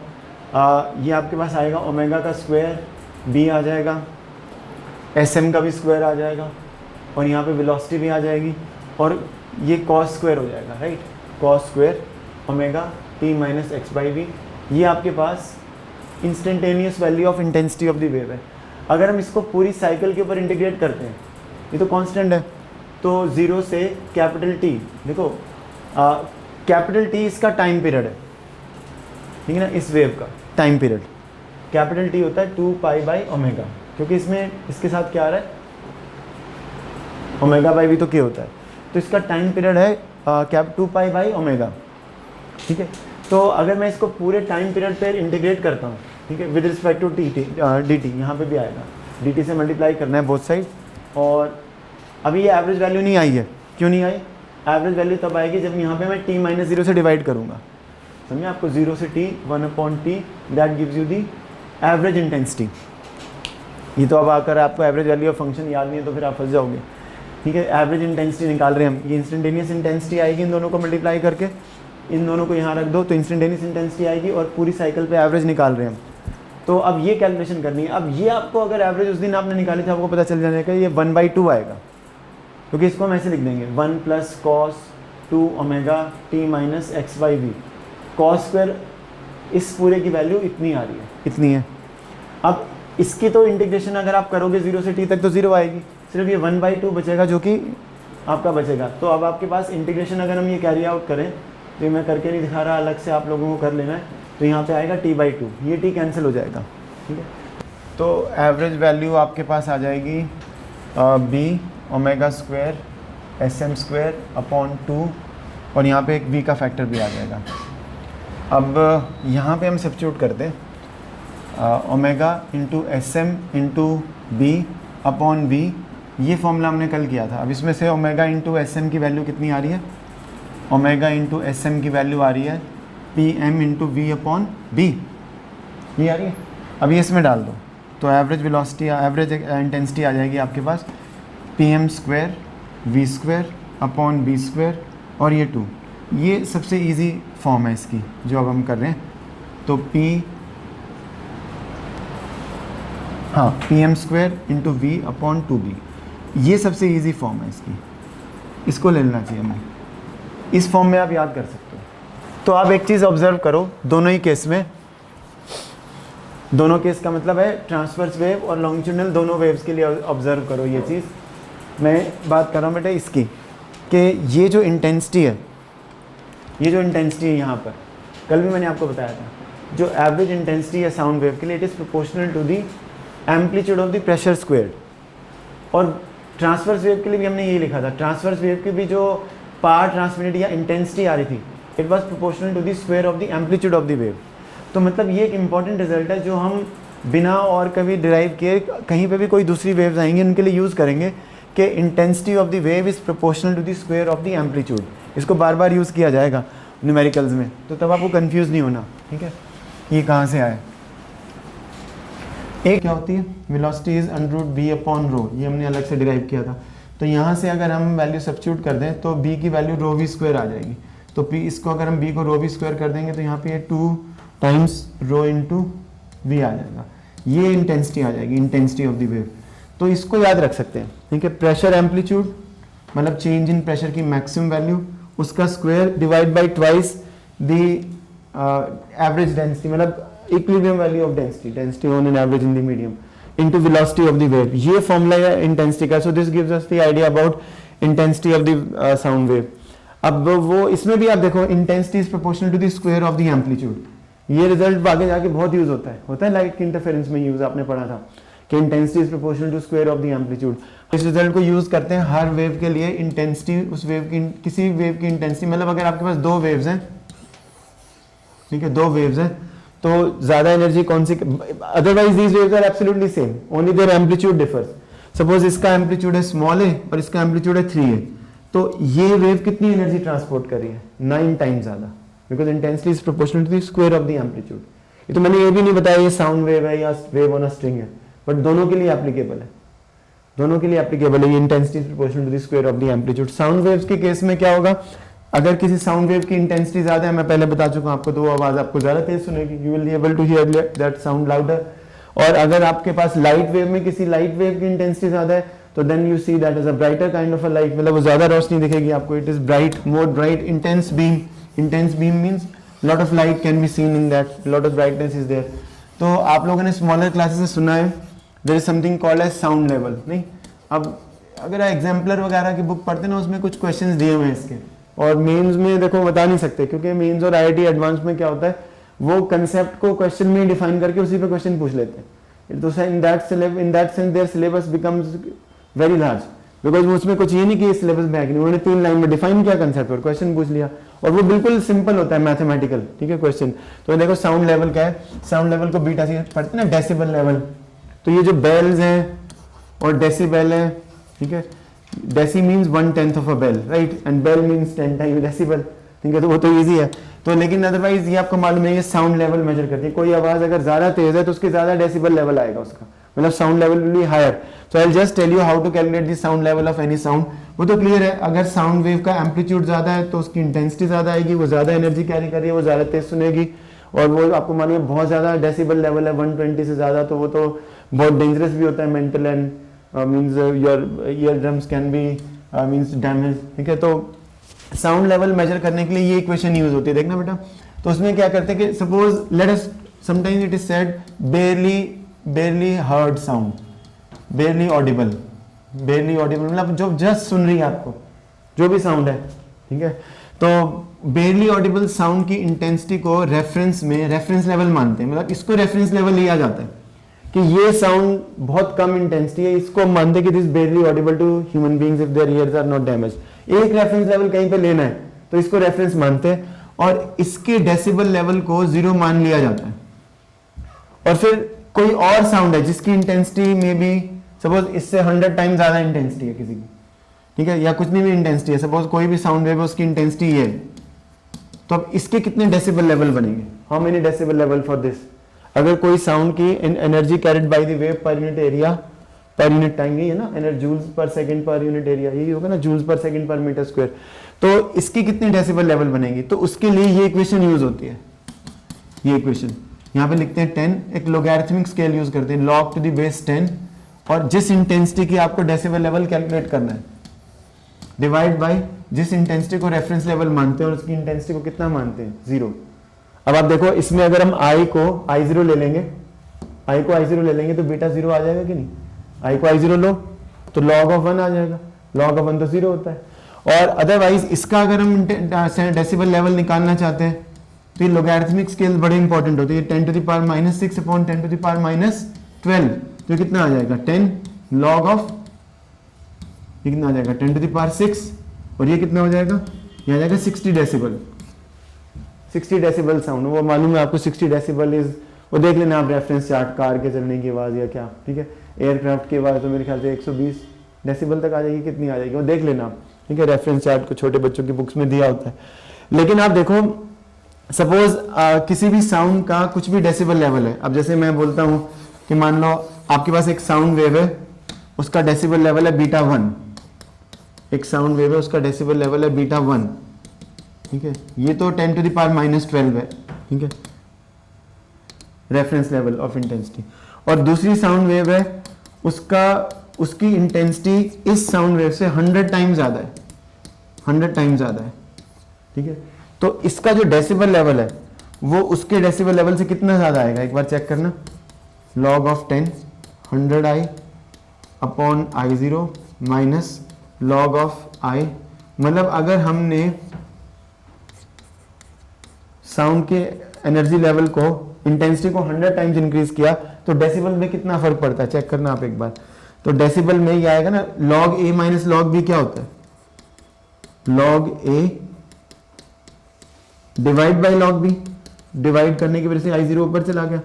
ये आपके पास आएगा ओमेगा का स्क्वायर, बी आ जाएगा, एस एम का भी स्क्वायर आ जाएगा, और यहाँ पे वेलोसिटी भी आ जाएगी, और ये कॉस स्क्वायर हो जाएगा, right. Cos square omega T minus x by we, ये आपके पास instantaneous value of intensity of the wave है। अगर हम इसको पूरी साइकिल के ऊपर इंटीग्रेट करते हैं, ये तो कांस्टेंट है, तो 0 से कैपिटल टी, देखो कैपिटल टी इसका टाइम पीरियड है, ठीक है ना, इस वेव का टाइम पीरियड कैपिटल टी होता है 2 पाई बाई ओमेगा, क्योंकि इसमें इसके साथ क्या आ रहा है, ओमेगा बाई वी तो क्या होता है, तो इसका टाइम पीरियड है कैप 2 पाई बाई ओमेगा, ठीक है। तो अगर मैं इसको पूरे टाइम पीरियड पे इंटीग्रेट करता हूँ, ठीक है, with respect to t d t, यहाँ पर भी आएगा, डी टी से मल्टीप्लाई करना है बोथ साइड। और अभी ये एवरेज वैल्यू नहीं आई है, क्यों नहीं आई? एवरेज वैल्यू तब आएगी जब यहाँ पे मैं t माइनस 0 से डिवाइड करूँगा, समझे आपको, 0 से t 1/t, that gives you the average intensity. ये तो अब आकर आपको एवरेज वैल्यू ऑफ फंक्शन याद नहीं है तो फिर आप फंस जाओगे, ठीक है। एवरेज इंटेंसिटी निकाल रहे हैं हम, ये इंस्टेंटेनियस इंटेंसिटी आएगी इन दोनों को मल्टीप्लाई करके, इन दोनों को यहाँ रख दो तो इंस्टेंटेनियस इंटेंसिटी आएगी, और पूरी साइकिल पे एवरेज निकाल रहे हैं हम। तो अब ये कैलकुलेशन करनी है। अब ये आपको अगर एवरेज उस दिन आपने निकाली थी आपको पता चल जाने का ये 1/2 आएगा, क्योंकि इसको हम ऐसे लिख देंगे 1 plus cos 2 omega T minus x by v, cos square इस पूरे की वैल्यू इतनी आ रही है, इतनी है। अब इसकी तो इंटीग्रेशन अगर आप करोगे 0 से t तक तो 0 आएगी, सिर्फ ये 1/2 बचेगा जो कि आपका बचेगा। तो अब आपके पास इंटीग्रेशन अगर हम ये कैरी आउट करें, तो मैं करके नहीं दिखा रहा, अलग से आप लोगों को कर लेना है, तो यहाँ पे आएगा t/2, ये t कैंसिल हो जाएगा, ठीक है। तो एवरेज वैल्यू आपके पास आ जाएगी b omega square S M square upon 2, और यहाँ पे एक v का फैक्टर भी आ जाएगा। अब यहाँ पे हम सब्स्टिट्यूट करते हैं omega into S M into b upon v, ये फॉर्मूला हमने कल किया था। अब इसमें से ओमेगा इंटू एस एम की वैल्यू कितनी आ रही है, ओमेगा इंटू एस एम की वैल्यू आ रही है P M into v upon b, ये आ रही है। अब ये इसमें डाल दो तो एवरेज वेलोसिटी, एवरेज इंटेंसिटी आ जाएगी आपके पास P M square V square upon B square, और ये 2, ये सबसे इजी फॉर्म है इसकी जो अब हम कर रहे हैं। तो P M square into v upon 2b, ये सबसे इजी फॉर्म है इसकी, इसको ले लेना चाहिए हमें, इस फॉर्म में आप याद कर सकते हो। तो आप एक चीज़ ऑब्जर्व करो दोनों ही केस में, दोनों केस का मतलब है ट्रांसवर्स वेव और लॉन्गिट्यूडनल दोनों वेव्स के लिए ऑब्जर्व करो ये चीज़। मैं बात कर रहा हूँ बेटा इसकी कि ये जो इंटेंसिटी है, ये जो इंटेंसिटी है यहाँ पर, कल भी मैंने आपको बताया था, जो एवरेज इंटेंसिटी है साउंड वेव के लिए, it is proportional to the amplitude of the pressure squared. और ट्रांसवर्स वेव के लिए भी हमने यही लिखा था, ट्रांसवर्स वेव की भी जो पावर ट्रांसमिटेड या इंटेंसिटी आ रही थी, it was proportional to the square of the amplitude of the wave. तो मतलब ये एक इंपॉर्टेंट रिजल्ट है जो हम बिना और कभी डिराइव किए कहीं पे भी कोई दूसरी वेव्स आएंगी उनके लिए यूज़ करेंगे कि intensity of the wave is proportional to the square of the amplitude. इसको बार बार यूज़ किया जाएगा न्यूमेरिकल्स में, तो तब आपको कंफ्यूज नहीं होना, ठीक है। ये कहाँ से आया, एक क्या होती है velocity is √b upon rho, ये हमने अलग से डिराइव किया था। तो यहाँ से अगर हम वैल्यू सब्स्टिट्यूट कर दें तो b की वैल्यू ρv स्क्वायर आ जाएगी। तो p इसको अगर हम b को ρv स्क्वायर कर देंगे तो यहाँ पे ये 2 टाइम्स रो इंटू वी आ जाएगा, ये इंटेंसिटी आ जाएगी, इंटेंसिटी ऑफ द वेव। तो इसको याद रख सकते हैं, ठीक है। प्रेशर एम्पलीट्यूड मतलब चेंज इन प्रेशर की मैक्सिमम वैल्यू, उसका square divide by twice the average density, मतलब equilibrium value of density on an average in the medium into velocity of the wave. ये फॉर्मूला है इंटेंसिटी का। So this gives us the idea about intensity of the sound wave. अब वो इसमें भी आप देखो intensity is proportional to the square of the amplitude, ये रिजल्ट आगे जाके बहुत यूज होता है लाइट के इंटरफेरेंस में यूज, आपने पढ़ा था कि intensity is proportional to square of the amplitude. इस रिजल्ट को यूज करते हैं हर वेव के लिए। इंटेंसिटी उस वेव की, किसी वेव की इंटेंसिटी, मतलब अगर आपके पास दो वेव्स हैं, ठीक है, दो वेव्स हैं, तो ज्यादा एनर्जी कौन सी, otherwise these waves are absolutely same, only their amplitude differs. Suppose इसका एम्पलीट्यूड है स्मॉल है और इसका एम्पलीट्यूड है 3 है, तो ये वेव कितनी एनर्जी ट्रांसपोर्ट कर रही है? 9 टाइम्स ज्यादा, because intensity is proportional to the square of the amplitude. ये तो मैंने ये भी नहीं बताया ये साउंड वेव है या वेव ऑन अ स्ट्रिंग है, बट दोनों के लिए एप्लीकेबल है, दोनों के लिए एप्लीकेबल है। ये intensity is proportional to the square of the amplitude. Sound waves के केस में क्या होगा, अगर किसी साउंड वेव की इंटेंसिटी ज्यादा है, मैं पहले बता चुका हूं आपको, तो वो आवाज आपको ज्यादा तेज सुनेगी, you will be able to hear that sound louder. और अगर आपके पास लाइट वेव में किसी लाइट वेव की इंटेंसिटी ज्यादा है, तो then you see that is a brighter kind of a light, मतलब वो ज्यादा रोशनी दिखेगी आपको, it is bright, more bright, intense beam. Intense beam means lot of light can be seen in that, lot of brightness is there. तो आप लोगों ने स्मॉलर क्लासेस में सुना है there is something called as sound level, नहीं? अब अगर एग्जाम्पलर वगैरह की बुक पढ़ते ना, उसमें कुछ क्वेश्चंस दिए हुए हैं इसके, और मेंस में देखो बता नहीं सकते, क्योंकि मेंस और आईआईटी एडवांस में क्या होता है, वो कंसेप्ट को क्वेश्चन में डिफाइन करके उसी पे क्वेश्चन पूछ लेते हैं। तो in that sense there syllabus becomes very large, because उसमें कुछ ये नहीं कि सिलेबस में है कि नहीं, उन्होंने 3 लाइन में डिफाइन किया कंसेप्ट और क्वेश्चन पूछ लिया, और वो बिल्कुल सिंपल होता है, मैथमेटिकल, ठीक है क्वेश्चन। तो देखो साउंड लेवल क्या है, साउंड लेवल को बीटा से पढ़ते हैं ना, डेसिबल लेवल। तो ये जो बेल्स हैं और डेसिबल है, ठीक है, deci means 1/10 of a bel, right, and bel means 10 time decibel, ठीक है, तो वो तो इजी है। तो लेकिन अदरवाइज ये आपको मालूम है, ये साउंड लेवल मेजर करती है। कोई आवाज अगर ज्यादा तेज है तो उसके ज्यादा डेसिबल लेवल आएगा उसका, मतलब sound level will be higher. So I will just tell you how to calculate the sound level of any sound. वो तो क्लियर है, अगर साउंड वेव का एम्पलीट्यूड ज्यादा है तो उसकी इंटेंसिटी ज्यादा आएगी, वो ज्यादा एनर्जी कैरी कर रही है, वो ज्यादा तेज सुनेगी, और वो आपको मालूम है बहुत ज्यादा डेसिबल लेवल है 120 से ज्यादा, तो वो तो बहुत डेंजरस भी होता है, mental and means your year drums can be means damage, ठीक है। तो साउंड लेवल मेजर करने के लिए ये इक्वेशन यूज होती है, देखना बेटा। तो उसमें क्या करते हैं कि suppose let us sometimes it is said barely heard sound, barely Audible, मतलब जो जस्ट सुन रही है आपको, जो भी साउंड है, ठीक है। तो बेरली ऑडिबल साउंड की इंटेंसिटी को रेफरेंस लेवल मानते हैं, मतलब इसको रेफरेंस लेवल लिया जाता है कि ये साउंड बहुत कम इंटेंसिटी है, इसको मानते हैं कि this barely audible to human beings if their ears are not damage. एक रेफरेंस लेवल कहीं पे लेना है तो इसको रेफरेंस मानते हैं, और इसके डेसिबल लेवल को 0 मान लिया जाता है। और फिर कोई और साउंड है जिसकी इंटेंसिटी में भी सपोज इससे 100 टाइम ज्यादा इंटेंसिटी है किसी की, ठीक है, या कुछ नहीं भी इंटेंसिटी है, सपोज कोई भी साउंड वेव है उसकी इंटेंसिटी ये है, तो अब इसके कितने डेसिबल लेवल बनेंगे, how many decibel level for this. अगर कोई साउंड की energy carried by the wave per unit area per unit time, है ना, energy joules per second per unit area, यही होगा ना, जूल्स पर सेकंड पर मीटर स्क्वायर, तो इसकी कितनी डेसिबल लेवल बनेगी। तो उसके लिए ये इक्वेशन यूज होती है, ये इक्वेशन यहाँ पे लिखते हैं 10, एक लोगैरिथमिक स्केल यूज करते हैं, log टू द बेस 10, और जिस इंटेंसिटी की आपको डेसिबल लेवल कैलकुलेट करना है डिवाइड बाय जिस इंटेंसिटी को रेफरेंस लेवल मानते हैं और उसकी इंटेंसिटी को कितना मानते हैं, 0। अब आप देखो इसमें अगर हम I को I0 ले लेंगे तो बीटा 0 आ जाएगा कि नहीं। I को I0 लो तो log of 1 आ जाएगा, log of 1 तो 0 होता है। और अदरवाइज इसका अगर हम डेसिबल लेवल निकालना चाहते हैं तो ये लोगैरिथमिक स्केल बड़े इंपॉर्टेंट होते हैं, 10 to the power -6 upon 10 to the power -12, तो कितना आ जाएगा 10 log of, ये कितना आ जाएगा 10 to the power 6, और ये कितना हो जाएगा, ये आ जाएगा 60 डेसिबल, 60 डेसिबल साउंड। वो मालूम है आपको 60 डेसिबल इज, वो देख लेना आप रेफरेंस चार्ट, कार के चलने की आवाज़ या क्या, ठीक है, एयरक्राफ्ट की आवाज़ तो मेरे ख्याल से 120 डेसिबल तक आ जाएगी, कितनी आ जाएगी वो देख लेना आप, ठीक है, रेफरेंस चार्ट को छोटे बच्चों की बुक्स में दिया होता है। लेकिन आप देखो सपोज किसी भी साउंड का कुछ भी डेसिबल लेवल है, अब जैसे मैं बोलता हूँ कि मान लो आपके पास एक साउंड वेव है, उसका डेसिबल लेवल है बीटा 1, एक साउंड वेव है उसका डेसिबल लेवल है बीटा 1, ठीक है, ये तो 10 to the power -12 है, ठीक है, रेफरेंस लेवल ऑफ इंटेंसिटी। और दूसरी साउंड वेव है उसकी इंटेंसिटी इस साउंड वेव से 100 टाइम ज्यादा है, 100 टाइम ज्यादा है, ठीक है। तो इसका जो डेसिबल लेवल है वो उसके डेसिबल लेवल से कितना ज्यादा आएगा, एक बार चेक करना, log of 10 100i upon I0 minus log of I, मतलब अगर हमने साउंड के एनर्जी लेवल को, इंटेंसिटी को 100 टाइम्स इंक्रीज किया तो डेसिबल में कितना फर्क पड़ता है, चेक करना आप एक बार। तो डेसिबल में ये आएगा ना, log a minus log b क्या होता है, log a divide by log b, divide करने की वजह से आई 0 ऊपर चला गया,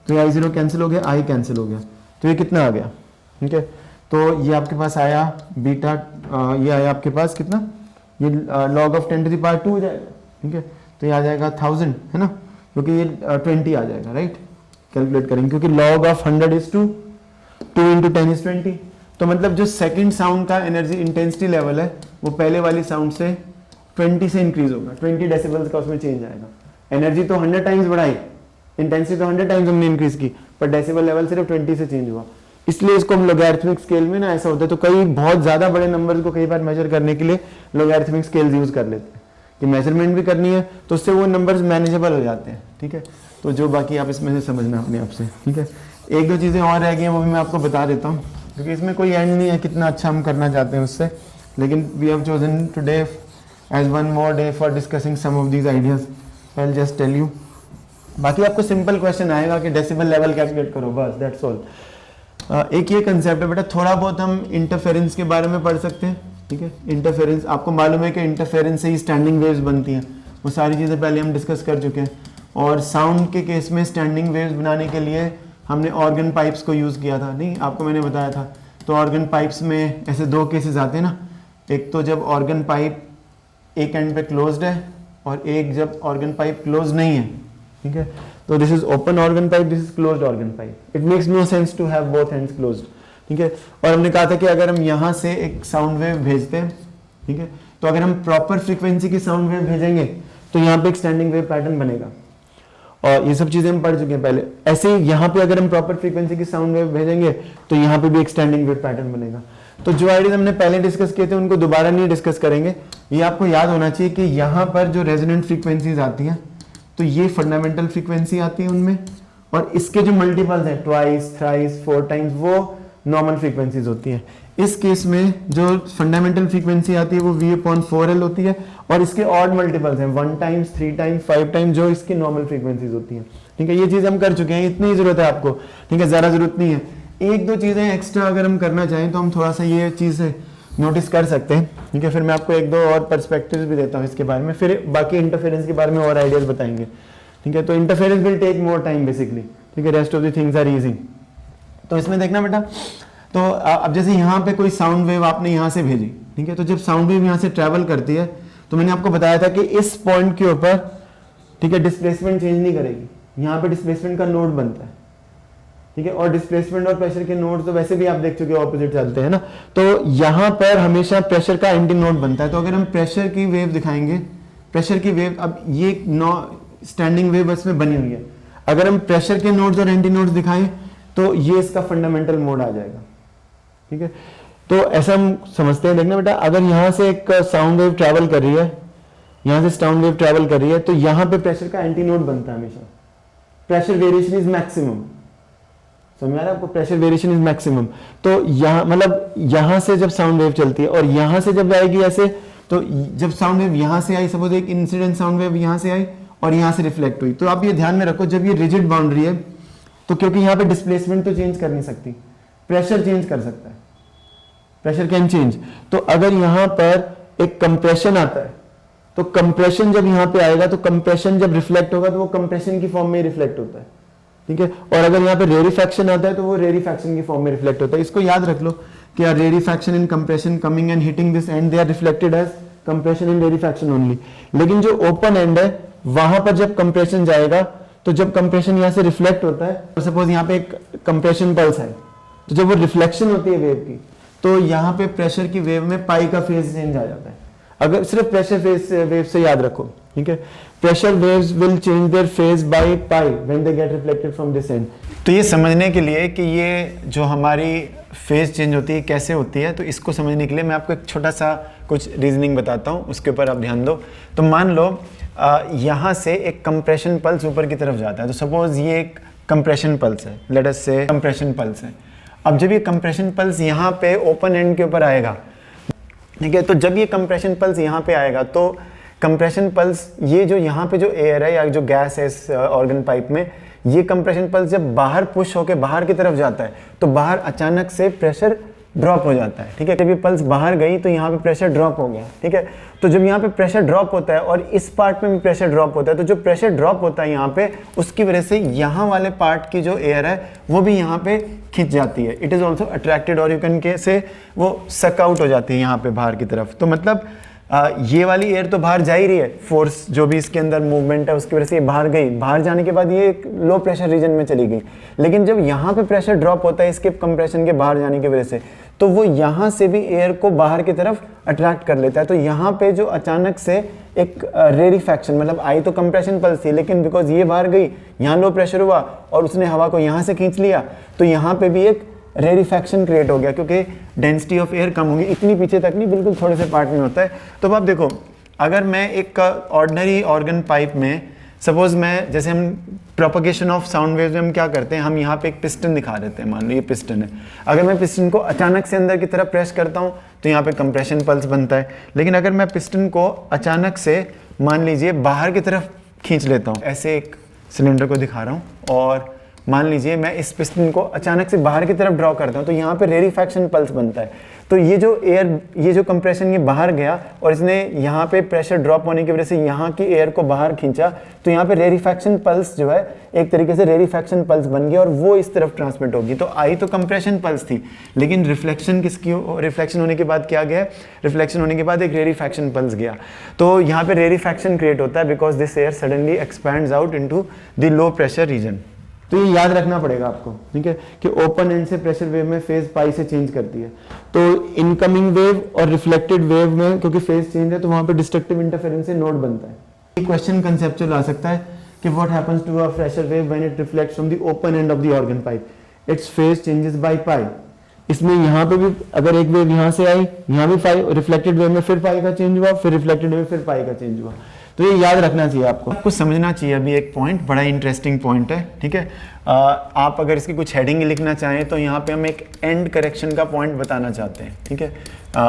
तो आई 0 कैंसिल हो गया, आई कैंसिल हो गया, तो ये कितना आ गया, ठीक है। तो ये आपके पास आया बीटा, ये आया आपके पास कितना, ये log of 10 to the power 2 हो जाएगा, ठीक है। तो ये आ जाएगा 1000, है ना, क्योंकि ये 20 आ जाएगा, राइट। कैलकुलेट करेंगे क्योंकि log of 100 is 2, 2 into 10 is 20। तो मतलब जो सेकंड साउंड का एनर्जी इंटेंसिटी लेवल है वो पहले वाली साउंड से 20 से इंक्रीज होगा, 20 डेसिबल्स का उसमें चेंज आएगा। एनर्जी तो 100 टाइम्स बढ़ाई, इंटेंसिटी तो 100 टाइम्स हमने इंक्रीज की, पर डेसिबल लेवल सिर्फ 20 से चेंज हुआ। इसलिए इसको हम लोगैरिथमिक स्केल में ना ऐसा होता है, तो कई बहुत ज्यादा बड़े नंबर्स को कई बार मेजर करने के लिए लोगैरिथमिक स्केल्स यूज कर लेते हैं कि मेजरमेंट भी करनी है, तो उससे वो नंबर्स मैनेजेबल हो जाते हैं, ठीक है। तो जो बाकी आप इसमें से समझना अपने आप से, ठीक है। एक दो चीज़ें और रह गई हैं वो भी मैं आपको बता देता हूँ, क्योंकि इसमें कोई एंड नहीं है कितना अच्छा हम करना चाहते हैं उससे, लेकिन we have chosen today as one more day for discussing some of these ideas. I will just tell you, बाकी आपको सिंपल क्वेश्चन आएगा कि डेसिबल लेवल कैलकुलेट करो, बस दैट्स ऑल। एक ये कंसेप्ट है बेटा, थोड़ा बहुत हम इंटरफेरेंस के बारे में पढ़ सकते हैं, ठीक है। इंटरफेरेंस आपको मालूम है कि इंटरफेरेंस से ही स्टैंडिंग वेव्स बनती हैं, वो सारी चीज़ें पहले हम डिस्कस कर चुके हैं। और साउंड के केस में स्टैंडिंग वेव्स बनाने के लिए हमने ऑर्गन पाइप्स को यूज़ किया था, नहीं आपको मैंने बताया था। तो ऑर्गन पाइप्स में ऐसे दो केसेस आते हैं ना, एक तो जब ऑर्गन पाइप एक एंड पे क्लोज्ड है और एक जब ऑर्गन पाइप क्लोज नहीं है, ठीक है। तो this is open organ pipe, this is closed organ pipe. It makes no sense to have both hands closed, ठीक है। और हमने कहा था कि अगर हम यहाँ से एक साउंड वेव भेजते हैं, ठीक है, तो अगर हम प्रॉपर फ्रीक्वेंसी की साउंड वेव भेजेंगे तो यहाँ पे एक स्टैंडिंग वेव पैटर्न बनेगा, और ये सब चीजें हम पढ़ चुके हैं पहले। ऐसे ही यहाँ पे अगर हम प्रॉपर फ्रीक्वेंसी की साउंड वेव भेजेंगे तो यहाँ पे भी एक स्टैंडिंग वेव पैटर्न बनेगा। तो जो आइडियाज हमने पहले डिस्कस किए थे उनको दोबारा नहीं डिस्कस करेंगे। ये आपको याद होना चाहिए कि यहाँ पर जो रेजोनेंट फ्रीक्वेंसीज आती हैं तो ये फंडामेंटल फ्रीक्वेंसी आती है उनमें, और इसके जो मल्टीपल्स हैं ट्वाइस, थ्राइस, 4 टाइम्स, वो नॉर्मल फ्रीक्वेंसीज होती हैं। इस केस में जो फंडामेंटल फ्रीक्वेंसी आती है वो V/4L होती है, और इसके ऑड मल्टीपल्स हैं 1 टाइम्स, 3 टाइम्स, 5 टाइम्स, जो इसकी नॉर्मल फ्रीक्वेंसीज होती हैं, ठीक है। ये चीज़ हम कर चुके हैं, इतनी ही जरूरत है आपको, ठीक है, ज़्यादा जरूरत नहीं है। एक दो चीज़ें एक्स्ट्रा अगर हम करना चाहें तो हम थोड़ा सा ये चीज़ नोटिस कर सकते हैं, ठीक है। फिर मैं आपको एक दो और पर्सपेक्टिव्स भी देता हूँ इसके बारे में, फिर बाकी इंटरफेरेंस के बारे में और आइडियाज बताएंगे, ठीक है। तो interference will take more time basically, ठीक है, rest of the things are easy. तो इसमें देखना बेटा, तो अब जैसे यहाँ पे कोई साउंड वेव आपने यहाँ से भेजी, ठीक है, तो जब साउंड वेव यहाँ से ट्रैवल करती है तो मैंने आपको बताया था कि इस पॉइंट के ऊपर, ठीक है, डिस्प्लेसमेंट चेंज नहीं करेगी, यहाँ पे डिस्प्लेसमेंट का नोड बनता है, ठीक है। और डिस्प्लेसमेंट और प्रेशर के नोड तो वैसे भी आप देख चुके हो ऑपोजिट चलते हैं ना, तो यहाँ पर हमेशा प्रेशर का एंटी नोड बनता है। तो अगर हम प्रेशर की वेव दिखाएंगे, प्रेशर की वेव, अब ये स्टैंडिंग वेव इसमें बनी हुई है, अगर हम प्रेशर के नोड्स और एंटी नोड्स दिखाएं तो ये इसका फंडामेंटल मोड आ जाएगा, ठीक है। तो ऐसा हम समझते हैं, देखना बेटा, अगर यहाँ से एक साउंड वेव ट्रैवल कर रही है, यहाँ से साउंड वेव ट्रैवल कर रही है, तो यहाँ पे प्रेशर का एंटी नोड बनता है हमेशा। प्रेशर वेरिएशन इज मैक्सिमम, समझ आ रहा है आपको, प्रेशर वेरिएशन इज मैक्सिमम। तो यहाँ मतलब यहाँ से जब साउंड वेव चलती है और यहाँ से जब आएगी ऐसे, तो जब साउंड वेव यहाँ से आई, सपोज एक इंसिडेंट साउंड वेव यहाँ से आई और यहाँ से रिफ्लेक्ट हुई, तो आप ये ध्यान में रखो, जब ये रिजिड बाउंड्री है तो क्योंकि यहाँ पे डिस्प्लेसमेंट तो चेंज कर नहीं सकती, प्रेशर चेंज कर सकता है, प्रेशर कैन चेंज। तो अगर यहाँ पर एक कंप्रेशन आता है तो कंप्रेशन जब यहाँ पे आएगा तो कंप्रेशन जब रिफ्लेक्ट होगा तो वो कंप्रेशन की फॉर्म में रिफ्लेक्ट होता है, ठीक है। और अगर यहाँ पे रेरिफैक्शन आता है तो वो रेरिफैक्शन की फॉर्म में रिफ्लेक्ट होता है। इसको याद रख लो कि rarefaction in compression coming and hitting this end, they are reflected as compression and rarefaction only. लेकिन जो ओपन एंड है वहां पर जब कंप्रेशन जाएगा, तो जब कंप्रेशन यहाँ से रिफ्लेक्ट होता है, तो सपोज यहाँ पे एक कंप्रेशन पल्स है, तो जब वो रिफ्लेक्शन होती है वेव की, तो यहाँ पे प्रेशर की वेव में पाई का फेज चेंज आ जाता है। अगर सिर्फ प्रेशर फेज वेव से याद रखो, ठीक है, pressure waves will change their phase by pi when they get reflected from this and. तो ये समझने के लिए कि ये जो हमारी फेज चेंज होती है कैसे होती है, तो इसको समझने के लिए मैं आपको एक छोटा सा कुछ रीजनिंग बताता हूँ, उसके ऊपर आप ध्यान दो। तो मान लो यहाँ से एक कंप्रेशन पल्स ऊपर की तरफ जाता है, तो सपोज ये एक कंप्रेशन पल्स है, लेट अस से कंप्रेशन पल्स है। अब जब ये कंप्रेशन पल्स यहाँ पे ओपन एंड के ऊपर आएगा, ठीक है, तो जब ये कंप्रेशन पल्स यहाँ पे आएगा तो कंप्रेशन पल्स, ये जो यहाँ पे जो एयर है या जो गैस है इस ऑर्गन पाइप में, ये कंप्रेशन पल्स जब बाहर पुश होके बाहर की तरफ जाता है तो बाहर अचानक से प्रेशर ड्रॉप हो जाता है, ठीक है। जब ये पल्स बाहर गई तो यहाँ पे प्रेशर ड्रॉप हो गया, ठीक है। तो जब यहाँ पे प्रेशर ड्रॉप होता है और इस पार्ट में भी प्रेशर ड्रॉप होता है, तो जो प्रेशर ड्रॉप होता है यहाँ पे, उसकी वजह से यहाँ वाले पार्ट की जो एयर है वो भी यहाँ पे खिंच जाती है। इट इज़ ऑल्सो अट्रैक्टेड और यू कैन के से वो सक आउट हो जाती है यहाँ पे बाहर की तरफ। तो मतलब ये वाली एयर तो बाहर जा ही रही है, फोर्स जो भी इसके अंदर मूवमेंट है उसकी वजह से ये बाहर गई, बाहर जाने के बाद ये एक लो प्रेशर रीजन में चली गई। लेकिन जब यहाँ पे प्रेशर ड्रॉप होता है इसके कंप्रेशन के बाहर जाने की वजह से, तो वो यहाँ से भी एयर को बाहर की तरफ अट्रैक्ट कर लेता है। तो यहाँ पे जो अचानक से एक रेरिफैक्शन, मतलब आई तो कंप्रेशन पल्स थी, लेकिन बिकॉज ये बाहर गई, यहाँ लो प्रेशर हुआ और उसने हवा को यहाँ से खींच लिया, तो यहाँ पे भी एक रेरिफैक्शन क्रिएट हो गया, क्योंकि डेंसिटी ऑफ एयर कम होगी। इतनी पीछे तक नहीं, बिल्कुल थोड़े से पार्ट में होता है। तो अब आप देखो, अगर मैं एक ऑर्डिनरी ऑर्गन पाइप में, सपोज मैं, जैसे हम प्रोपगेशन ऑफ साउंड वेव्स में हम क्या करते हैं, हम यहाँ पे एक पिस्टन दिखा देते हैं, मान लो ये पिस्टन है। अगर मैं पिस्टन को अचानक से अंदर की तरफ प्रेस करता हूँ तो यहाँ पे कंप्रेशन पल्स बनता है। लेकिन अगर मैं पिस्टन को अचानक से, मान लीजिए, बाहर की तरफ खींच लेता हूँ, ऐसे एक सिलेंडर को दिखा रहा हूँ, और मान लीजिए मैं इस पिस्टन को अचानक से बाहर की तरफ ड्रॉ करता हूँ, तो यहाँ पे रेरिफैक्शन पल्स बनता है। तो ये जो एयर, ये जो कंप्रेशन ये बाहर गया और इसने यहाँ पे प्रेशर ड्रॉप होने की वजह से यहाँ की एयर को बाहर खींचा, तो यहाँ पे रेरिफैक्शन पल्स जो है एक तरीके से रेरिफैक्शन पल्स बन गया और वो इस तरफ ट्रांसमिट होगी। तो आई तो कंप्रेशन पल्स थी, लेकिन रिफ्लेक्शन किसकी, रिफ्लेक्शन होने के बाद क्या गया, रिफ्लेक्शन होने के बाद एक रेरिफैक्शन पल्स गया। तो यहाँ पे रेरिफैक्शन क्रिएट होता है because this air suddenly expands out into the low pressure region. तो ये याद रखना पड़ेगा आपको, ठीक है, कि ओपन एंड से प्रेशर वेव में फेज पाई से चेंज करती है। तो इनकमिंग वेव और रिफ्लेक्टेड वेव में क्योंकि फेज चेंज है तो वहां पे डिस्ट्रक्टिव इंटरफेरेंस से नोड बनता है। ये क्वेश्चन कंसेप्चुअल आ सकता है कि what happens to a pressure wave when it reflects from the open end of the organ pipe, its phase changes by pi. इसमें यहाँ पे भी अगर एक वेव यहाँ से आई, यहाँ भी पाई, रिफ्लेक्टेड वेव में फिर पाई का चेंज हुआ, फिर रिफ्लेक्टेड वेव फिर पाई का चेंज हुआ। तो ये याद रखना चाहिए आपको समझना चाहिए। अभी एक पॉइंट, बड़ा इंटरेस्टिंग पॉइंट है, ठीक है। आप अगर इसकी कुछ हेडिंग लिखना चाहें तो यहाँ पे हम एक एंड करेक्शन का पॉइंट बताना चाहते हैं, ठीक है,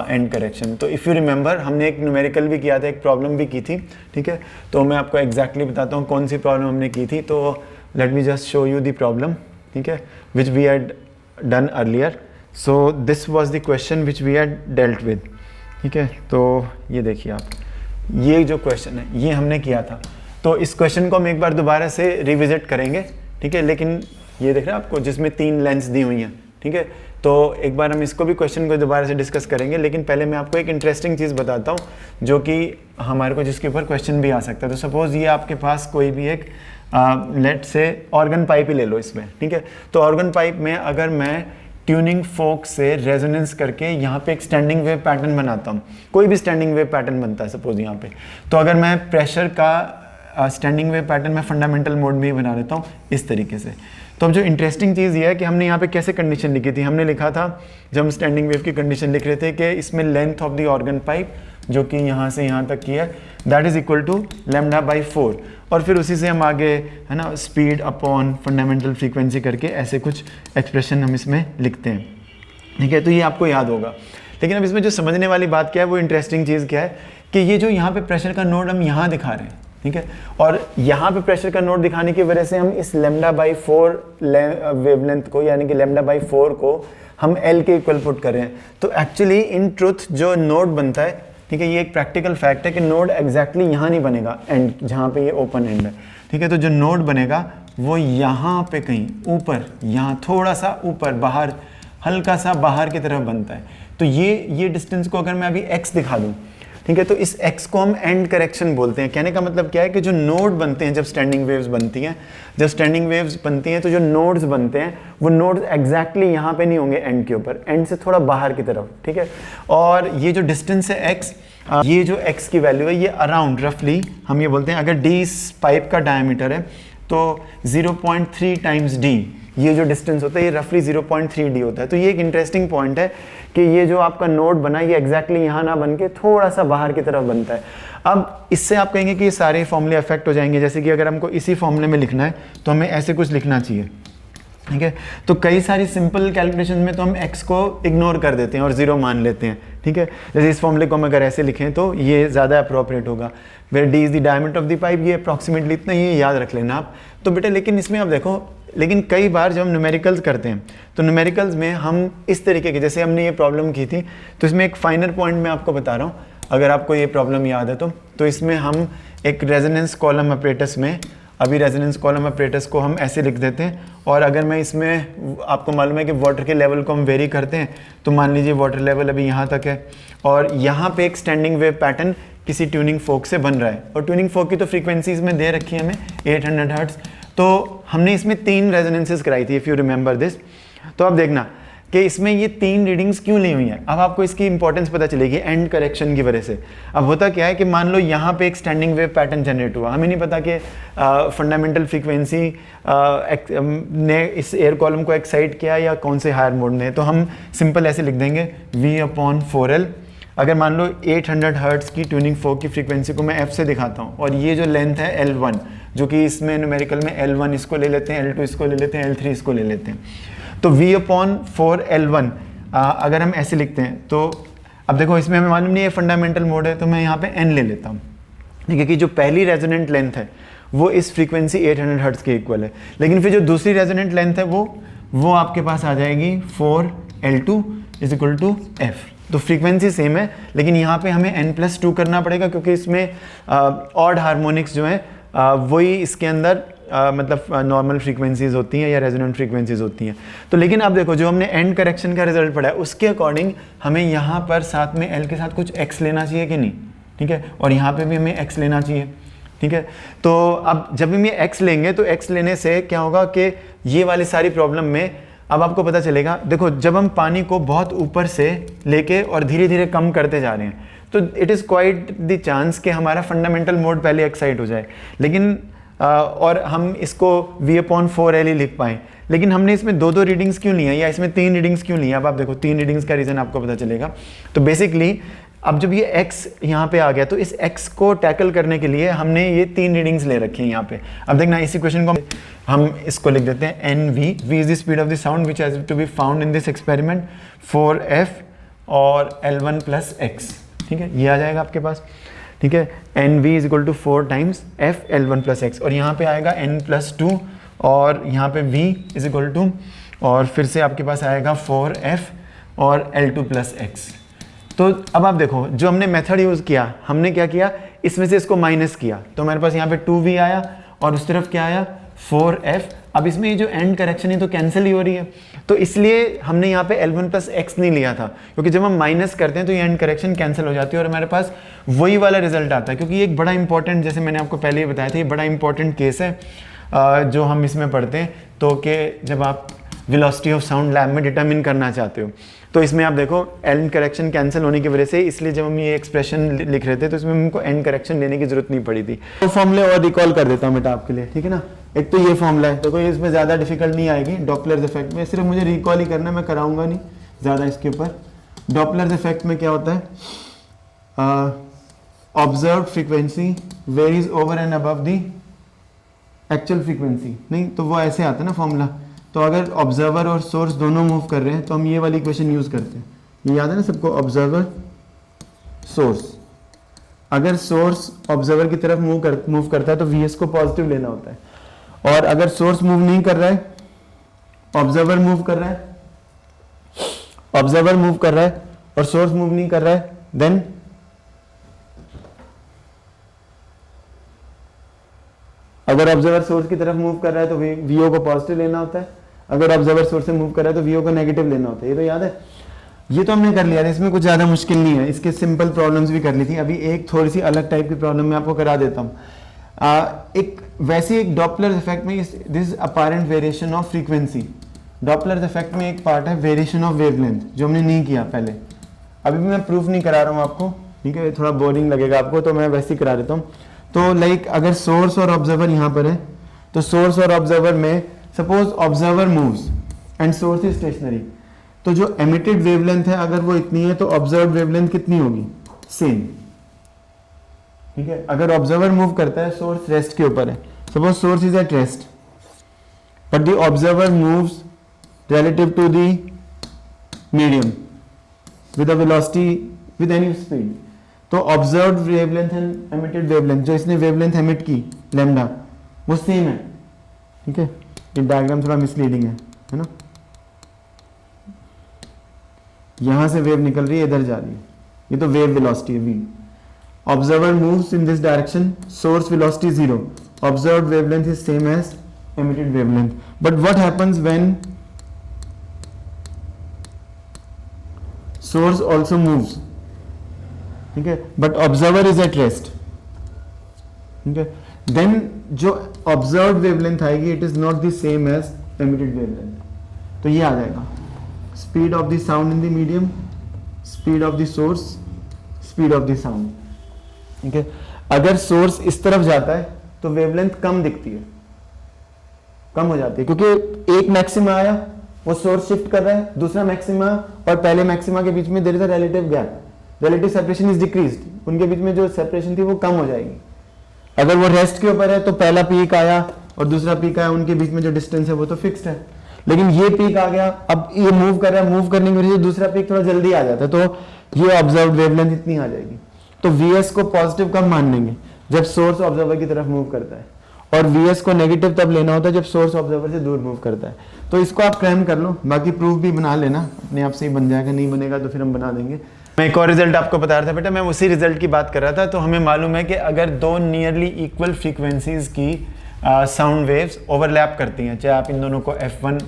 एंड करेक्शन। तो इफ़ यू रिमेंबर, हमने एक न्यूमेरिकल भी किया था, एक प्रॉब्लम भी की थी, ठीक है। तो मैं आपको एग्जैक्टली बताता हूँ कौन सी प्रॉब्लम हमने की थी। तो let me just show you the problem, ठीक है, which we had done earlier. So this was the question which we had dealt with, ठीक है। तो ये देखिए आप, ये जो क्वेश्चन है ये हमने किया था। तो इस क्वेश्चन को हम एक बार दोबारा से रिविजिट करेंगे, ठीक है। लेकिन ये देख रहे हैं आपको, जिसमें 3 लेंस दी हुई हैं, ठीक है। तो एक बार हम इसको भी, क्वेश्चन को दोबारा से डिस्कस करेंगे। लेकिन पहले मैं आपको एक इंटरेस्टिंग चीज़ बताता हूँ जो कि हमारे को, जिसके ऊपर क्वेश्चन भी आ सकता है। तो सपोज़ ये आपके पास कोई भी एक लेट से ऑर्गन पाइप ही ले लो इसमें, ठीक है। तो ऑर्गन पाइप में अगर मैं ट्यूनिंग फोक से रेजोनेंस करके यहाँ पे एक स्टैंडिंग वेव पैटर्न बनाता हूँ, कोई भी स्टैंडिंग वेव पैटर्न बनता है सपोज यहाँ पे, तो अगर मैं प्रेशर का स्टैंडिंग वेव पैटर्न मैं फंडामेंटल मोड में ही बना देता हूँ इस तरीके से। तो अब जो इंटरेस्टिंग चीज़ ये है कि हमने यहाँ पे कैसे कंडीशन लिखी थी, हमने लिखा था जब हम स्टैंडिंग वेव की कंडीशन लिख रहे थे कि इसमें length of the organ pipe जो कि यहाँ से यहाँ तक की है, दैट इज इक्वल टू λ/4, और फिर उसी से हम आगे, है ना, स्पीड अपॉन फंडामेंटल फ्रीक्वेंसी करके ऐसे कुछ एक्सप्रेशन हम इसमें लिखते हैं, ठीक है। तो ये आपको याद होगा। लेकिन अब इसमें जो समझने वाली बात क्या है, वो इंटरेस्टिंग चीज़ क्या है कि ये जो यहाँ पे प्रेशर का नोड हम यहाँ दिखा रहे हैं, ठीक है, और यहाँ पे प्रेशर का नोड दिखाने की वजह से हम इस λ/4 वेवलेंथ को, यानी कि λ/4 को हम L के इक्वल पुट कर रहे हैं। तो एक्चुअली इन ट्रुथ जो नोड बनता है, ठीक है, ये एक प्रैक्टिकल फैक्ट है कि नोड एग्जैक्टली यहाँ नहीं बनेगा, एंड जहाँ पे ये ओपन एंड है, ठीक है। तो जो नोड बनेगा वो यहाँ पे कहीं ऊपर, यहाँ थोड़ा सा ऊपर बाहर, हल्का सा बाहर की तरफ बनता है। तो ये डिस्टेंस को अगर मैं अभी x दिखा दूँ, ठीक है, तो इस x को हम एंड करेक्शन बोलते हैं। कहने का मतलब क्या है कि जो नोड बनते हैं जब स्टैंडिंग वेव्स बनती हैं, तो जो नोड्स बनते हैं वो नोड्स एग्जैक्टली यहाँ पे नहीं होंगे एंड के ऊपर, एंड से थोड़ा बाहर की तरफ, ठीक है। और ये जो डिस्टेंस है x, ये जो x की वैल्यू है ये अराउंड रफली हम ये बोलते हैं, अगर d इस पाइप का डायमीटर है तो 0.3 टाइम्स d, ये जो डिस्टेंस होता है ये रफली 0.3 d होता है। तो ये एक इंटरेस्टिंग पॉइंट है कि ये जो आपका नोड बना ये एग्जैक्टली यहाँ ना बन के थोड़ा सा बाहर की तरफ बनता है। अब इससे आप कहेंगे कि ये सारे फॉर्मूले अफेक्ट हो जाएंगे, जैसे कि अगर हमको इसी फॉर्मूले में लिखना है तो हमें ऐसे कुछ लिखना चाहिए, ठीक है। तो कई सारी सिंपल कैलकुलेशन में तो हम x को इग्नोर कर देते हैं और 0 मान लेते हैं, ठीक है। जैसे इस फॉर्मूले को हम अगर ऐसे लिखें तो ये ज़्यादा अप्रोप्रिएट होगा, where d is the diameter of the pipe, ये अप्रॉक्सीमेटली इतना ही याद रख लेना आप। तो बेटा लेकिन इसमें आप देखो, लेकिन कई बार जब हम न्यूमेरिकल्स करते हैं तो न्यूमेरिकल्स में हम इस तरीके के, जैसे हमने ये प्रॉब्लम की थी, तो इसमें एक फाइनर पॉइंट मैं आपको बता रहा हूँ, अगर आपको ये प्रॉब्लम याद है तो इसमें हम एक रेजोनेंस कॉलम ऑपरेटस में, अभी रेजोनेंस कॉलम ऑपरेटस को हम ऐसे लिख देते हैं, और अगर मैं इसमें, आपको मालूम है कि वाटर के लेवल को हम वेरी करते हैं, तो मान लीजिए वाटर लेवल अभी यहाँ तक है और यहाँ पे एक स्टैंडिंग वेव पैटर्न किसी ट्यूनिंग फोक से बन रहा है, और ट्यूनिंग फोक की तो फ्रीक्वेंसीज में दे रखी है हमें 800 हर्ट्ज। तो हमने इसमें 3 रेजोनेंसेस कराई थी, इफ़ यू रिमेंबर दिस। तो अब देखना कि इसमें ये 3 रीडिंग्स क्यों ली हुई हैं। अब आपको इसकी इंपॉर्टेंस पता चलेगी एंड करेक्शन की वजह से। अब होता क्या है कि मान लो यहाँ पे एक स्टैंडिंग वेव पैटर्न जनरेट हुआ, हमें नहीं पता कि फंडामेंटल फ्रीक्वेंसी ने इस एयर कॉलम को एक्साइट किया या कौन से हायर मोड ने, तो हम सिंपल ऐसे लिख देंगे V/4L। अगर मान लो 800 हर्ट्ज की ट्यूनिंग फोक की फ्रीक्वेंसी को मैं F से दिखाता हूँ, और ये जो लेंथ है L1, जो कि इसमें न्यूमेरिकल में L1 इसको ले लेते हैं, L2 इसको ले लेते हैं, L3 इसको ले लेते हैं, तो V/4L1 अगर हम ऐसे लिखते हैं तो अब देखो इसमें हमें मालूम नहीं है फंडामेंटल मोड है, तो मैं यहाँ पे n ले लेता हूँ, ठीक है, कि जो पहली रेजोनेंट लेंथ है वो इस फ्रीक्वेंसी 800 हर्ट्ज के इक्वल है, लेकिन फिर जो दूसरी रेजोनेंट लेंथ है वो आपके पास आ जाएगी 4L2 = F। तो फ्रीक्वेंसी सेम है, लेकिन यहाँ पे हमें n+2 करना पड़ेगा, क्योंकि इसमें ऑड हार्मोनिक्स जो हैं वही इसके अंदर मतलब नॉर्मल फ्रीक्वेंसीज होती हैं या रेजोनेंट फ्रीक्वेंसीज होती हैं। तो लेकिन अब देखो जो हमने एंड करेक्शन का रिजल्ट पढ़ा है उसके अकॉर्डिंग हमें यहाँ पर साथ में L के साथ कुछ x लेना चाहिए कि नहीं, ठीक है, और यहाँ पे भी हमें x लेना चाहिए, ठीक है। तो अब जब हम ये x लेंगे तो x लेने से क्या होगा कि ये वाली सारी प्रॉब्लम में अब आपको पता चलेगा, देखो जब हम पानी को बहुत ऊपर से लेके और धीरे धीरे कम करते जा रहे हैं तो it is quite the chance कि हमारा फंडामेंटल मोड पहले एक्साइट हो जाए, लेकिन और हम इसको V/4L ही लिख पाएँ। लेकिन हमने इसमें 2 रीडिंग्स क्यों ली हैं या इसमें 3 रीडिंग्स क्यों ली हैं, अब आप देखो 3 रीडिंग्स का रीज़न आपको पता चलेगा। तो बेसिकली अब जब ये x यहाँ पे आ गया तो इस x को टैकल करने के लिए हमने ये 3 रीडिंग्स ले रखी हैं यहाँ पे। अब देखना इसी क्वेश्चन को हम इसको लिख देते हैं NV, V is the speed of the sound which has to be found in this experiment, 4F और L1 + x, ठीक है, ये आ जाएगा आपके पास, ठीक है। NV = 4 times F L1 + x, और यहाँ पे आएगा n+2 और यहाँ पे V = और फिर से आपके पास आएगा 4F और L2 + x। तो अब आप देखो जो हमने मेथड यूज़ किया, हमने क्या किया, इसमें से इसको माइनस किया, तो हमारे पास यहाँ पे 2V आया और उस तरफ क्या आया 4F। अब इसमें ये जो एंड करेक्शन है तो कैंसिल ही हो रही है, तो इसलिए हमने यहाँ पे L1 + x नहीं लिया था, क्योंकि जब हम माइनस करते हैं तो ये एंड करेक्शन कैंसिल हो जाती है और हमारे पास वही वाला रिजल्ट आता है। क्योंकि ये एक बड़ा इंपॉर्टेंट, जैसे मैंने आपको पहले ही बताया था, ये बड़ा इंपॉर्टेंट केस है जो हम इसमें पढ़ते हैं, तो कि जब आप वेलोसिटी ऑफ साउंड लैब में डिटरमिन करना चाहते हो, तो इसमें आप देखो एंड करेक्शन कैंसिल होने की वजह से, इसलिए जब हम ये एक्सप्रेशन लिख रहे थे तो इसमें हमको एंड करेक्शन लेने की जरूरत नहीं पड़ी थी। तो फॉर्मूले और रिकॉल कर देता हूँ बेटा आपके लिए, ठीक है ना। एक तो ये फॉर्मूला है, तो कोई इसमें ज़्यादा डिफिकल्ट नहीं आएगी, डॉपलर्स इफेक्ट में सिर्फ मुझे रिकॉल ही करना है, मैं कराऊंगा नहीं ज़्यादा इसके ऊपर। डॉपलर्स इफेक्ट में क्या होता है, observed frequency varies over and above the actual frequency, नहीं तो वो ऐसे आता है ना फॉर्मूला। तो अगर ऑब्जर्वर और सोर्स दोनों मूव कर रहे हैं तो हम ये वाली इक्वेशन यूज़ करते हैं, ये याद है ना सबको, ऑब्जर्वर सोर्स। अगर सोर्स ऑब्जर्वर की तरफ मूव करता है तो VS को पॉजिटिव लेना होता है, और अगर सोर्स मूव नहीं कर रहा है, ऑब्जर्वर मूव कर रहा है, ऑब्जर्वर मूव कर रहा है और सोर्स मूव नहीं कर रहा है, देन अगर ऑब्जर्वर सोर्स की तरफ मूव कर रहा है तो VO को पॉजिटिव लेना होता है, अगर ऑब्जर्वर सोर्स से मूव कर रहा है तो VO को नेगेटिव लेना होता है। ये तो याद है, ये तो हमने कर लिया, इसमें कुछ ज़्यादा मुश्किल नहीं है, इसके सिंपल प्रॉब्लम्स भी कर ली थी। अभी एक थोड़ी सी अलग टाइप की प्रॉब्लम मैं आपको करा देता हूँ। एक वैसे एक डॉपलर इफेक्ट में this apparent variation of frequency, Doppler effect में एक पार्ट है वेरिएशन ऑफ वेवलेंथ, जो हमने नहीं किया पहले। अभी भी मैं प्रूफ नहीं करा रहा हूँ आपको, ठीक है, थोड़ा बोरिंग लगेगा आपको, तो मैं वैसे ही करा देता हूँ। तो लाइक अगर सोर्स और ऑब्जर्वर यहाँ पर है, तो सोर्स और ऑब्जर्वर में suppose observer moves and source is stationary, तो जो एमिटेड वेवलेंथ है अगर वो इतनी है तो ऑब्जर्व वेवलेंथ कितनी होगी, सेम, ठीक है। अगर ऑब्जर्वर मूव करता है, सोर्स रेस्ट के ऊपर है, suppose source is at rest, but the observer moves relative to the medium with a velocity with any speed. तो observed wavelength and emitted wavelength, जो इसने wavelength emit की lambda, वो सेम है, ठीक है. ये डायग्राम थोड़ा मिसलीडिंग है ना. यहां से वेव निकल रही है, इधर जा रही है, ये तो वेव वेलोसिटी है v. Observer moves in this direction, source velocity 0. Observed wavelength is same as emitted wavelength. But what happens when source also moves? ठीक है, but observer is at rest. ठीक है, then जो observed wavelength आएगी, it is not the same as emitted wavelength. तो ये आ जाएगा speed of the sound in the medium, speed of the source, speed of the sound. ठीक है, अगर सोर्स इस तरफ जाता है तो वेवलेंथ कम दिखती है, कम हो जाती है, क्योंकि एक मैक्सिमा आया, वो सोर्स शिफ्ट कर रहा है, दूसरा मैक्सिमा और पहले मैक्सिमा के बीच में there is a relative gap, relative separation is decreased, उनके बीच में जो सेपरेशन थी वो कम हो जाएगी. अगर वो रेस्ट के ऊपर है तो पहला पीक आया और दूसरा पीक आया, उनके बीच में जो डिस्टेंस है वो तो फिक्स्ड है. लेकिन ये पीक आ गया, अब ये मूव कर रहा है, मूव करने की वजह से दूसरा पीक थोड़ा जल्दी आ जाता है, तो ये ऑब्जर्व वेवलेंथ इतनी आ जाएगी. तो Vs को पॉजिटिव कब मान लेंगे? जब सोर्स ऑब्जर्वर की तरफ मूव करता है, और Vs को नेगेटिव तब लेना होता है जब सोर्स ऑब्जर्वर से दूर मूव करता है. तो इसको आप क्रैम कर लो, बाकी प्रूफ भी बना लेना, अपने आप से ही बन जाएगा, नहीं बनेगा तो फिर हम बना देंगे. मैं एक और रिजल्ट आपको बता रहा था बेटा, मैं उसी रिजल्ट की बात कर रहा था. तो हमें मालूम है कि अगर दो नियरली इक्वल फ्रीक्वेंसीज की साउंड वेव्स ओवरलैप करती हैं, चाहे आप इन दोनों को F1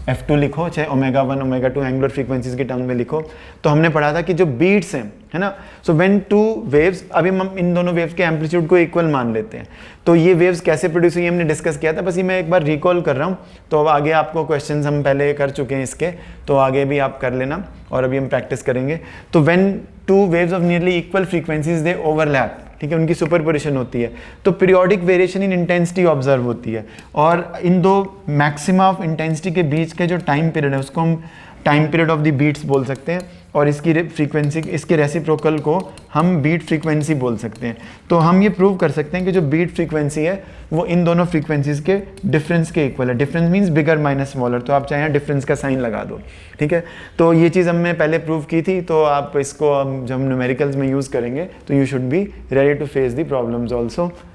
F2 लिखो, चाहे ओमेगा 1 ओमेगा 2 एंगुलर फ्रीक्वेंसीज के टर्म में लिखो, तो हमने पढ़ा था कि जो बीट्स हैं, है ना, सो व्हेन टू वेव्स, अभी हम इन दोनों वेव्स के एम्पलीट्यूड को इक्वल मान लेते हैं, तो ये वेव्स कैसे प्रोड्यूस हुई हमने डिस्कस किया था, बस ये मैं एक बार रिकॉल कर रहा हूँ. तो अब आगे आपको क्वेश्चंस हम पहले कर चुके हैं इसके, तो आगे भी आप कर लेना और अभी हम प्रैक्टिस करेंगे. तो when two waves of nearly equal frequencies they overlap, ठीक है, उनकी सुपरपोजिशन होती है, तो periodic variation in intensity observe होती है. और इन दो मैक्सिमा ऑफ इंटेंसिटी के बीच के जो टाइम पीरियड है उसको हम time period of the beats बोल सकते हैं, और इसकी फ्रीक्वेंसी, इसके रेसिप्रोकल को हम बीट फ्रीक्वेंसी बोल सकते हैं. तो हम ये प्रूव कर सकते हैं कि जो बीट फ्रीक्वेंसी है वो इन दोनों फ्रीक्वेंसीज के डिफरेंस के इक्वल है. Difference means bigger minus smaller, तो आप चाहे यहाँ डिफरेंस का साइन लगा दो, ठीक है. तो ये चीज़ हमने पहले प्रूव की थी, तो आप इसको जब हम न्यूमेरिकल्स में यूज़ करेंगे तो you should be ready to face the problems also.